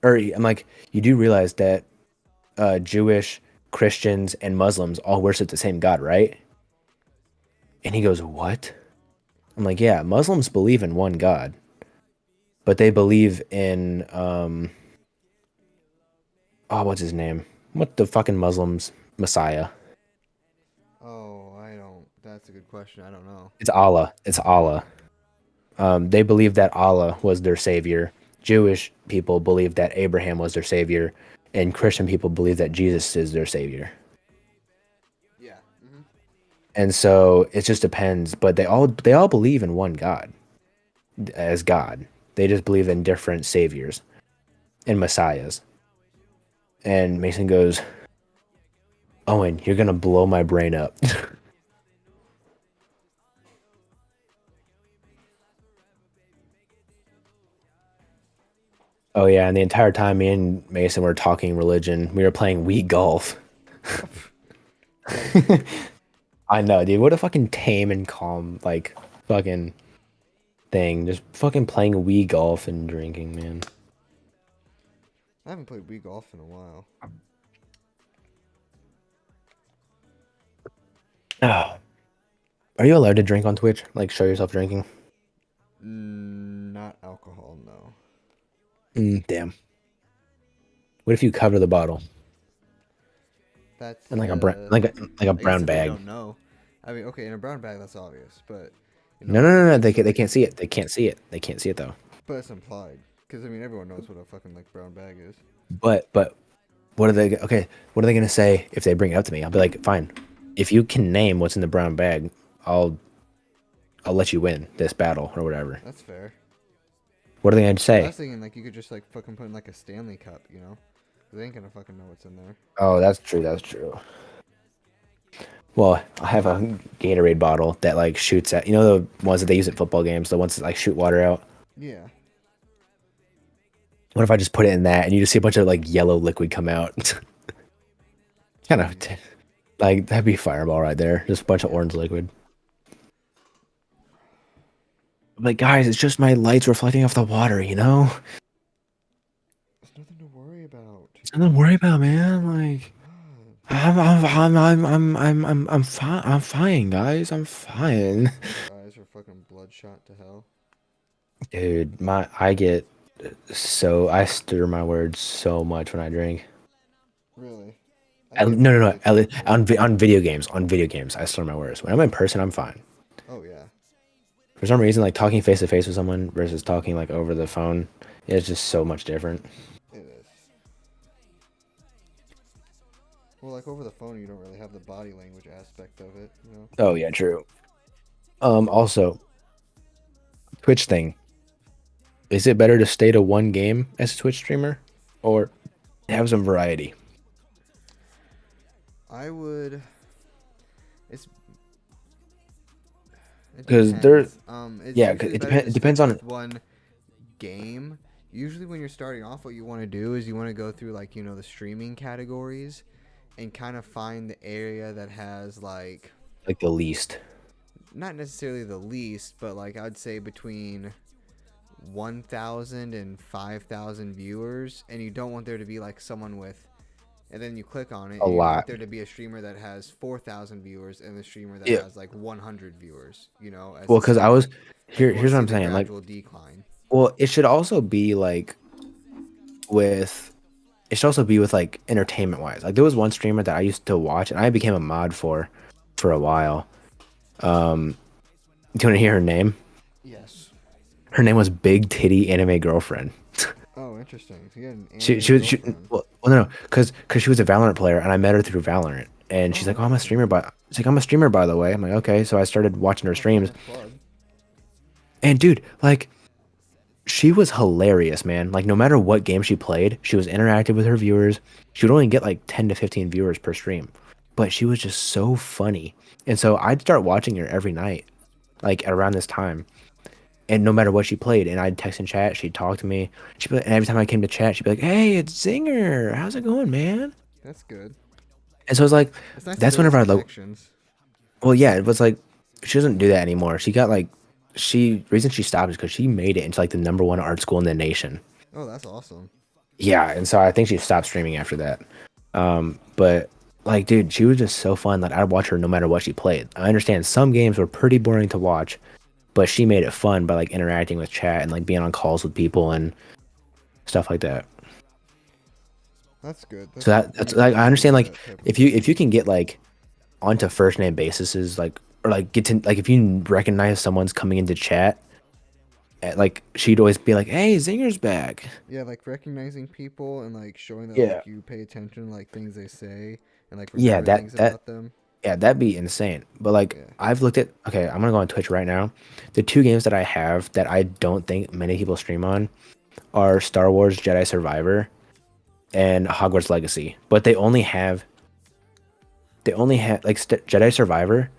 E: or I'm like, you do realize that Jewish Christians and Muslims all worship the same God, right? And he goes, what? I'm like, yeah, Muslims believe in one God, but they believe in, oh, what's his name? What the fucking Muslims? Messiah.
D: Oh, I don't. That's a good question. I don't know.
E: It's Allah. It's Allah. They believe that Allah was their savior. Jewish people believe that Abraham was their savior, and Christian people believe that Jesus is their savior.
D: Yeah. Mm-hmm.
E: And so it just depends, but they all believe in one God as God. They just believe in different saviors and messiahs. And Mason goes, Owen, you're gonna blow my brain up. Oh yeah, and the entire time me and Mason were talking religion, we were playing Wii golf. I know, dude. What a fucking tame and calm, like, fucking thing. Just fucking playing Wii golf and drinking, man.
D: I haven't played Wii golf in a while.
E: Oh. Are you allowed to drink on Twitch? Like, show yourself drinking?
D: Not alcohol, no.
E: Damn. What if you cover the bottle
D: That's
E: in like a like a
D: I guess
E: brown
D: if they
E: bag?
D: don't know. I mean, okay, in a brown bag, that's obvious, but
E: No, no, no, no. They can't see it. They can't see it. They can't see it though.
D: but it's implied because I mean, everyone knows what a fucking like brown bag is.
E: But what are they? Okay, what are they gonna say if they bring it up to me? I'll be like, fine. If you can name what's in the brown bag, I'll let you win this battle or whatever.
D: That's fair.
E: What are they gonna
D: I
E: say?
D: was thinking like you could just like fucking put in like a Stanley Cup, you know? They ain't gonna fucking know what's in there.
E: Oh, that's true. That's true. Well, I have a Gatorade bottle that like shoots at, you know, the ones that they use at football games, the ones that like shoot water out.
D: Yeah.
E: What if I just put it in that and you just see a bunch of like yellow liquid come out? Kind of like that'd be Fireball right there. Just a bunch of orange liquid. I'm like, guys, it's just my lights reflecting off the water, you know?
D: There's nothing to worry about.
E: There's nothing to worry about, man. Like, I'm fine. I'm fine, guys. I'm fine.
D: Your eyes are fucking bloodshot to hell.
E: Dude, I stir my words so much when I drink.
D: Really? I think
E: No, no,
D: it's
E: no.
D: really cool.
E: On video games, I slur my words. When I'm in person, I'm fine.
D: Oh yeah.
E: For some reason, like talking face to face with someone versus talking like over the phone is just so much different.
D: It is. Well, like over the phone, you don't really have the body language aspect of it, you know.
E: Oh yeah, true. Also, Twitch thing. Is it better to stay to one game as a Twitch streamer, or have some variety?
D: I would. It's. It
E: 'Cause there-
D: depends. It's
E: yeah, 'cause
D: usually
E: it
D: better to
E: depends
D: stick
E: on-
D: with one game. Usually, when you're starting off, what you want to do is you want to go through like the streaming categories, and kind of find the area that has like
E: Like the least.
D: not necessarily the least, but like I'd say between 1,000 and 5,000 viewers, and you don't want there to be like someone with, and then you click on it,
E: A
D: and you want
E: lot.
D: there to be a streamer that has 4,000 viewers and the streamer that
E: Yeah.
D: has like 100 viewers. As
E: Well,
D: a
E: because I
D: start.
E: was
D: And you wanna
E: here's what
D: see
E: I'm
D: the
E: saying. Like,
D: gradual decline.
E: well, it should also be like with like entertainment wise. Like there was one streamer that I used to watch and I became a mod for a while. Do you want to hear her name?
D: Yes.
E: Her name was Big Titty Anime Girlfriend.
D: Oh, interesting. So you had an
E: She
D: anime
E: was
D: girlfriend.
E: well no, because she was a Valorant player and I met her through Valorant and she's like, oh, I'm a streamer, but she's like, I'm a streamer by the way. I'm like, okay, so I started watching her streams.
D: Plug.
E: And dude, like, she was hilarious, man. Like, no matter what game she played, she was interactive with her viewers. She would only get like 10 to 15 viewers per stream, but she was just so funny. And so I'd start watching her every night, like at around this time. And no matter what she played, and I'd text and chat, she'd talk to me. And every time I came to chat, she'd be like, "Hey, it's Zinger. How's it going, man?"
D: That's good.
E: And so I was like,
D: It's nice to
E: that's
D: build
E: whenever I
D: those
E: like.
D: connections.
E: Well, yeah, it was like she doesn't do that anymore. She got like reason she stopped is because she made it into like the #1 art school in the nation.
D: Oh, that's awesome.
E: Yeah, and so I think she stopped streaming after that. But like, dude, she was just so fun. Like, I'd watch her no matter what she played. I understand some games were pretty boring to watch, but she made it fun by like interacting with chat and like being on calls with people and stuff like that.
D: That's good.
E: So that's like, I understand like if you can get like onto first name basis, like, or like get to like if you recognize someone's coming into chat, like she'd always be like, "Hey, Zinger's back."
D: Yeah, like recognizing people and like showing that
E: Yeah.
D: like you pay attention, like things they say, and like
E: Yeah,
D: remember
E: that-
D: things
E: that-
D: about them.
E: Yeah, that'd be insane. But like,
D: Yeah.
E: I've looked at. Okay, I'm gonna go on Twitch right now. The two games that I have that I don't think many people stream on are Star Wars Jedi Survivor and Hogwarts Legacy. But they only have like Jedi Survivor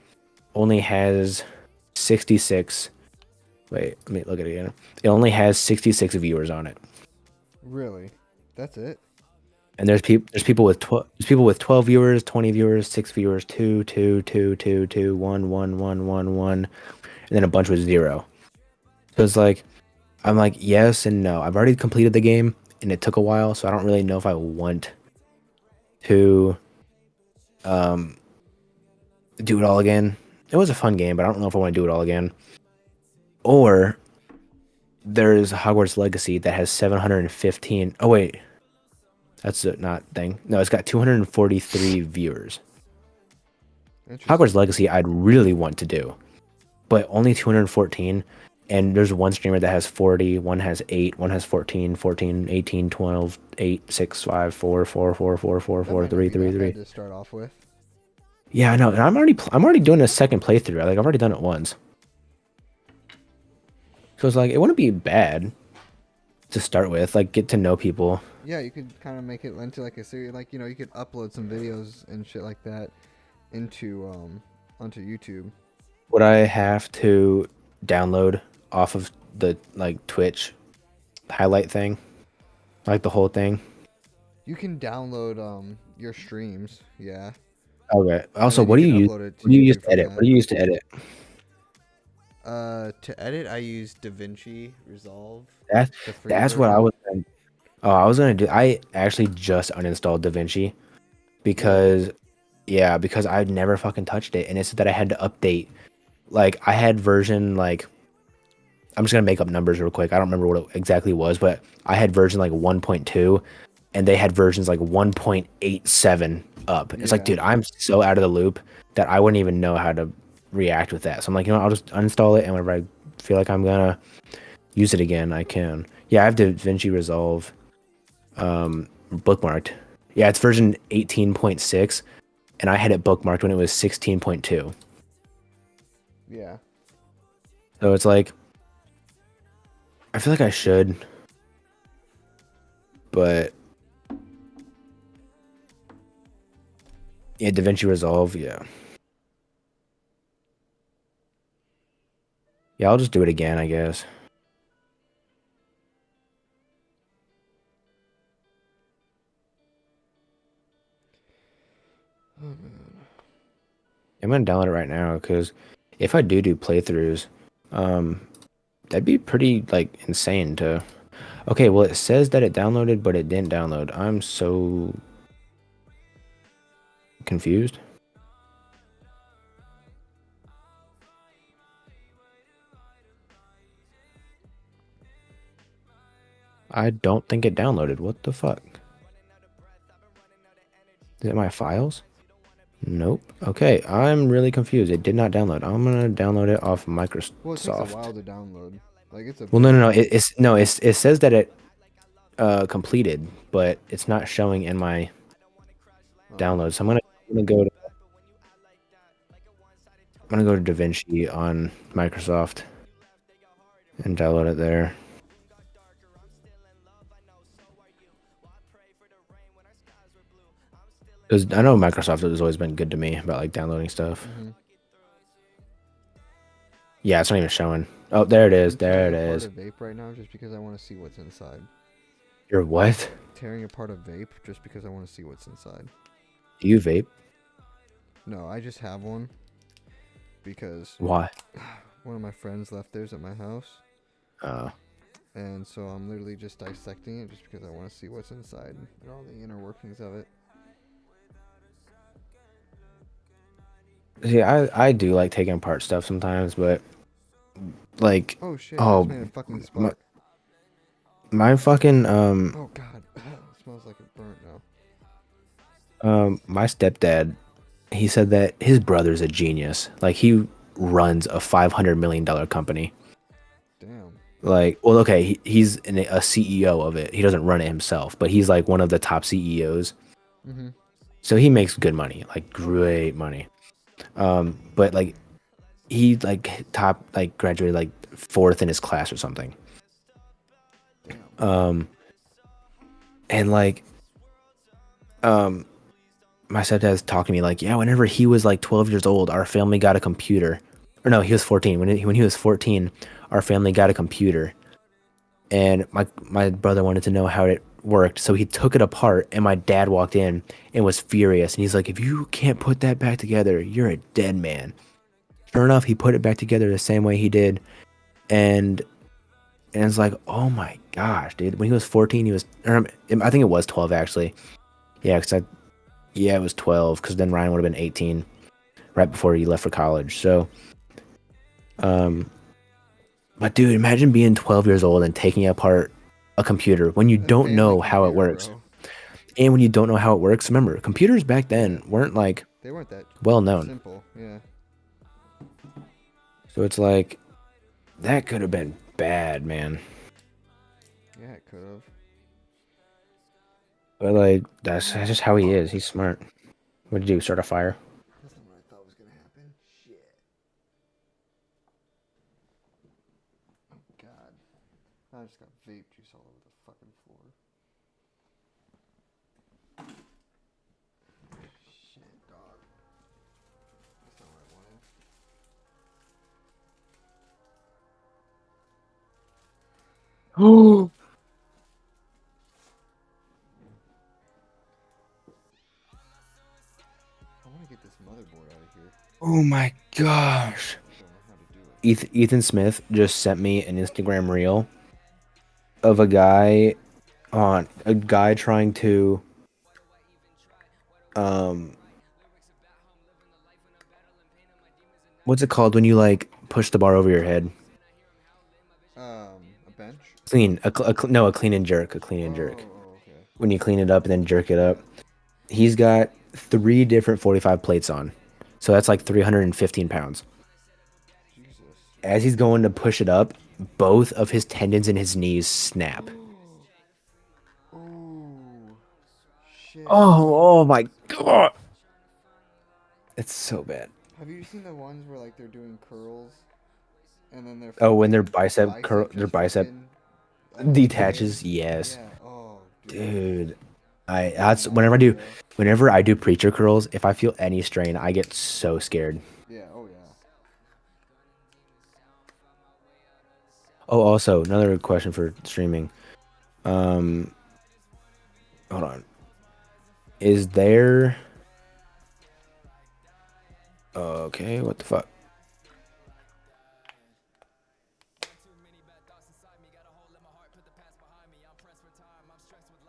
E: only has 66. Wait, let me look at it again. It only has 66 viewers on it.
D: Really, that's it.
E: And there's people with 12 viewers, 20 viewers, 6 viewers, 2, 2, 2, 2, 2, 1, 1, 1, 1, 1, and then a bunch with 0. So it's like, I'm like, yes and no. I've already completed the game and it took a while, so I don't really know if I want to do it all again. It was a fun game, but I don't know if I want to do it all again. Or there's Hogwarts Legacy that has 715. Oh wait. That's not thing. No, it's got 243 viewers.
D: Interesting.
E: Hogwarts Legacy, I'd really want to do, but only 214. And there's one streamer that has 40, one has 8, one has 14, 14, 18, 12, 8, 6, 5, 4, 4, 4, 4, 4,
D: That
E: 4,
D: might not
E: 3,
D: be
E: 3,
D: that
E: 3.
D: bad to start off with.
E: Yeah, I know. And I'm already doing a second playthrough. Like, I've already done it once. So it's like, it wouldn't be bad to start with. Like, get to know people.
D: Yeah, you could kind of make it into like a series, like you could upload some videos and shit like that into onto YouTube.
E: Would I have to download off of the like Twitch highlight thing, like the whole thing?
D: You can download your streams, yeah.
E: Okay. Also,
D: then
E: what do
D: you
E: you use?
D: can upload it to
E: What do you use
D: YouTube
E: to
D: from
E: edit?
D: that.
E: What do you use to edit?
D: To edit, I use DaVinci Resolve.
E: That's
D: the free
E: that's what I
D: version.
E: was. Oh, I was gonna do. I actually just uninstalled DaVinci because, yeah, because I'd never fucking touched it, and it said that I had to update. Like, I had version like, I'm just gonna make up numbers real quick. I don't remember what it exactly was, but I had version like 1.2, and they had versions like 1.87 up. It's like,
D: Yeah.
E: dude, I'm so out of the loop that I wouldn't even know how to react with that. So I'm like, I'll just uninstall it, and whenever I feel like I'm gonna use it again, I can. Yeah, I have DaVinci Resolve bookmarked. Yeah, it's version 18.6, and I had it bookmarked when it was 16.2.
D: Yeah.
E: So it's like, I feel like I should, but yeah, DaVinci Resolve, yeah. Yeah, I'll just do it again, I guess. I'm gonna download it right now because if I do playthroughs, that'd be pretty like insane to. Okay, well it says that it downloaded, but it didn't download. I'm so confused. I don't think it downloaded. What the fuck? Is it my files? Nope. Okay, I'm really confused. It did not download. I'm gonna download it off Microsoft.
D: Well, it takes a while to download. Like it's a.
E: Well, no. It says that it completed, but it's not showing in my download. So I'm gonna go to DaVinci on Microsoft and download it there. Because I know Microsoft has always been good to me about like downloading stuff. Yeah, it's not even showing. Oh, there it is. There it is.
D: I'm tearing apart a vape right now just because I want to see what's inside.
E: You're what?
D: Tearing apart a vape just because I want to see what's inside.
E: Do you vape?
D: No, I just have one because
E: Why?
D: one of my friends left theirs at my house. And so I'm literally just dissecting it just because I want to see what's inside and all the inner workings of it.
E: See, I do like taking apart stuff sometimes, but like,
D: Oh shit!
E: oh,
D: It's made a fucking spark.
E: my fucking
D: Oh god, it smells like it burnt now.
E: my stepdad, he said that his brother's a genius. Like he runs a $500 million company.
D: Damn.
E: Like, well, okay, he's a CEO of it. He doesn't run it himself, but he's like one of the top CEOs.
D: Mm-hmm.
E: So he makes good money, like great money. But like he like graduated like 4th in his class or something. And like my stepdad's talking to me like, yeah, whenever he was like 12 years old, our family got a computer. Or no, he was 14. When he was 14, our family got a computer. And my brother wanted to know how it worked, so he took it apart, and my dad walked in and was furious. And he's like, if you can't put that back together, you're a dead man. Sure enough, he put it back together the same way he did. And it's like, oh my gosh, dude. When he was 14, he was, or I think it was 12 actually. Yeah, it was 12, because then Ryan would have been 18 right before he left for college. So, but dude, imagine being 12 years old and taking apart a computer when you don't know how it works.
D: Bro.
E: And when you don't know how it works, remember, computers back then weren't like
D: They weren't that
E: well known.
D: simple. Yeah.
E: So it's like, that could have been bad, man.
D: Yeah, it could have.
E: But like, that's just how he is. He's smart. What'd you do? Start a fire?
D: That's not what I thought was gonna happen. Shit. Oh god. I just got vape juice all over the fucking floor. Shit, dog. That's not what I wanted.
E: Oh.
D: I want to get this motherboard out of here.
E: Oh my gosh.
D: I don't know how to do it.
E: Ethan Smith just sent me an Instagram reel of a guy trying to what's it called when you like push the bar over your head?
D: A bench?
E: Clean, a clean and jerk,
D: Oh, okay.
E: when you clean it up and then jerk it up. He's got 3 different 45 plates on. So that's like 315 pounds.
D: Jesus.
E: As he's going to push it up, both of his tendons in his knees snap.
D: Ooh. Shit.
E: Oh my god. It's so bad.
D: Have you seen the ones where like they're doing curls, and then their
E: Oh, when their
D: fucking
E: their
D: just
E: bicep
D: fucking
E: detaches,
D: obliterated?
E: yes.
D: Yeah. Oh,
E: Dude. That's whenever I do preacher curls, if I feel any strain, I get so scared.
D: Yeah. Oh yeah.
E: Oh, also, another question for streaming. Hold on. Is there Okay, what the fuck?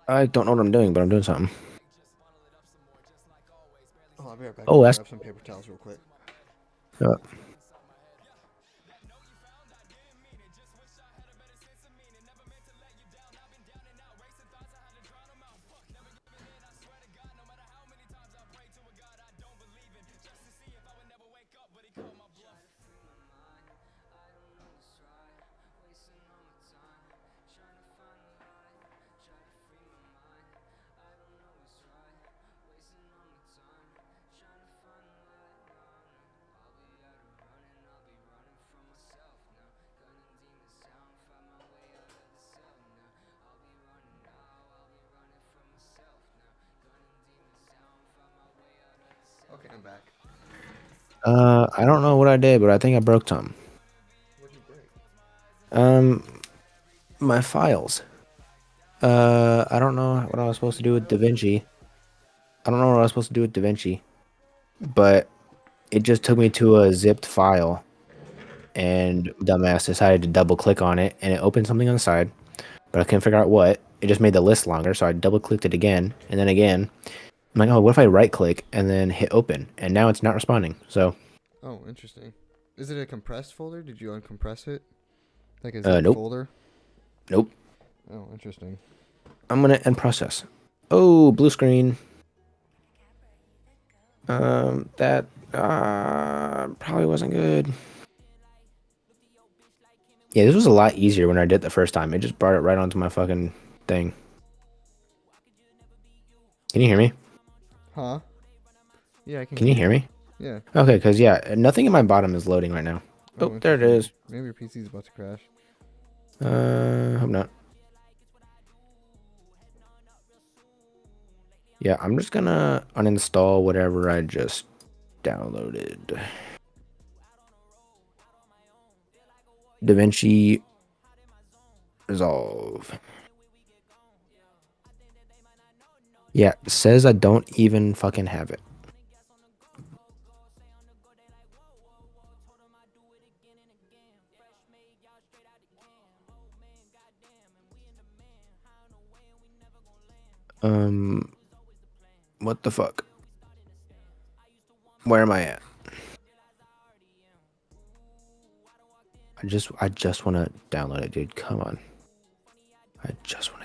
E: I don't know what I'm doing, but I'm doing something.
D: Oh, I'll be right back.
E: Oh, that's
D: Grab some paper towels real quick.
E: uh,
D: Okay, I'm back.
E: I don't know what I did, but I think I broke something.
D: What'd you break?
E: My files. I don't know what I was supposed to do with DaVinci. I don't know what I was supposed to do with DaVinci, but it just took me to a zipped file, and dumbass decided to double click on it, and it opened something on the side, but I couldn't figure out what. It just made the list longer, so I double clicked it again, and then again. I'm like, oh, what if I right click and then hit open, and now it's not responding. So,
D: Oh, interesting. Is it a compressed folder? Did you uncompress it? Like a zip
E: nope.
D: folder?
E: Nope.
D: Oh, interesting.
E: I'm gonna end process. Oh, blue screen. That probably wasn't good. Yeah, this was a lot easier when I did it the first time. It just brought it right onto my fucking thing. Can you hear me?
D: Huh? Yeah, I can.
E: Can you hear me?
D: Yeah.
E: Okay, because yeah, nothing in my bottom is loading right now. Oh, there it
D: interesting.
E: is.
D: Maybe your PC's about to crash.
E: Hope not. Yeah, I'm just gonna uninstall whatever I just downloaded. DaVinci Resolve. Yeah, it says I don't even fucking have it. What the fuck? Where am I at? I just want to download it, dude. Come on. I just want to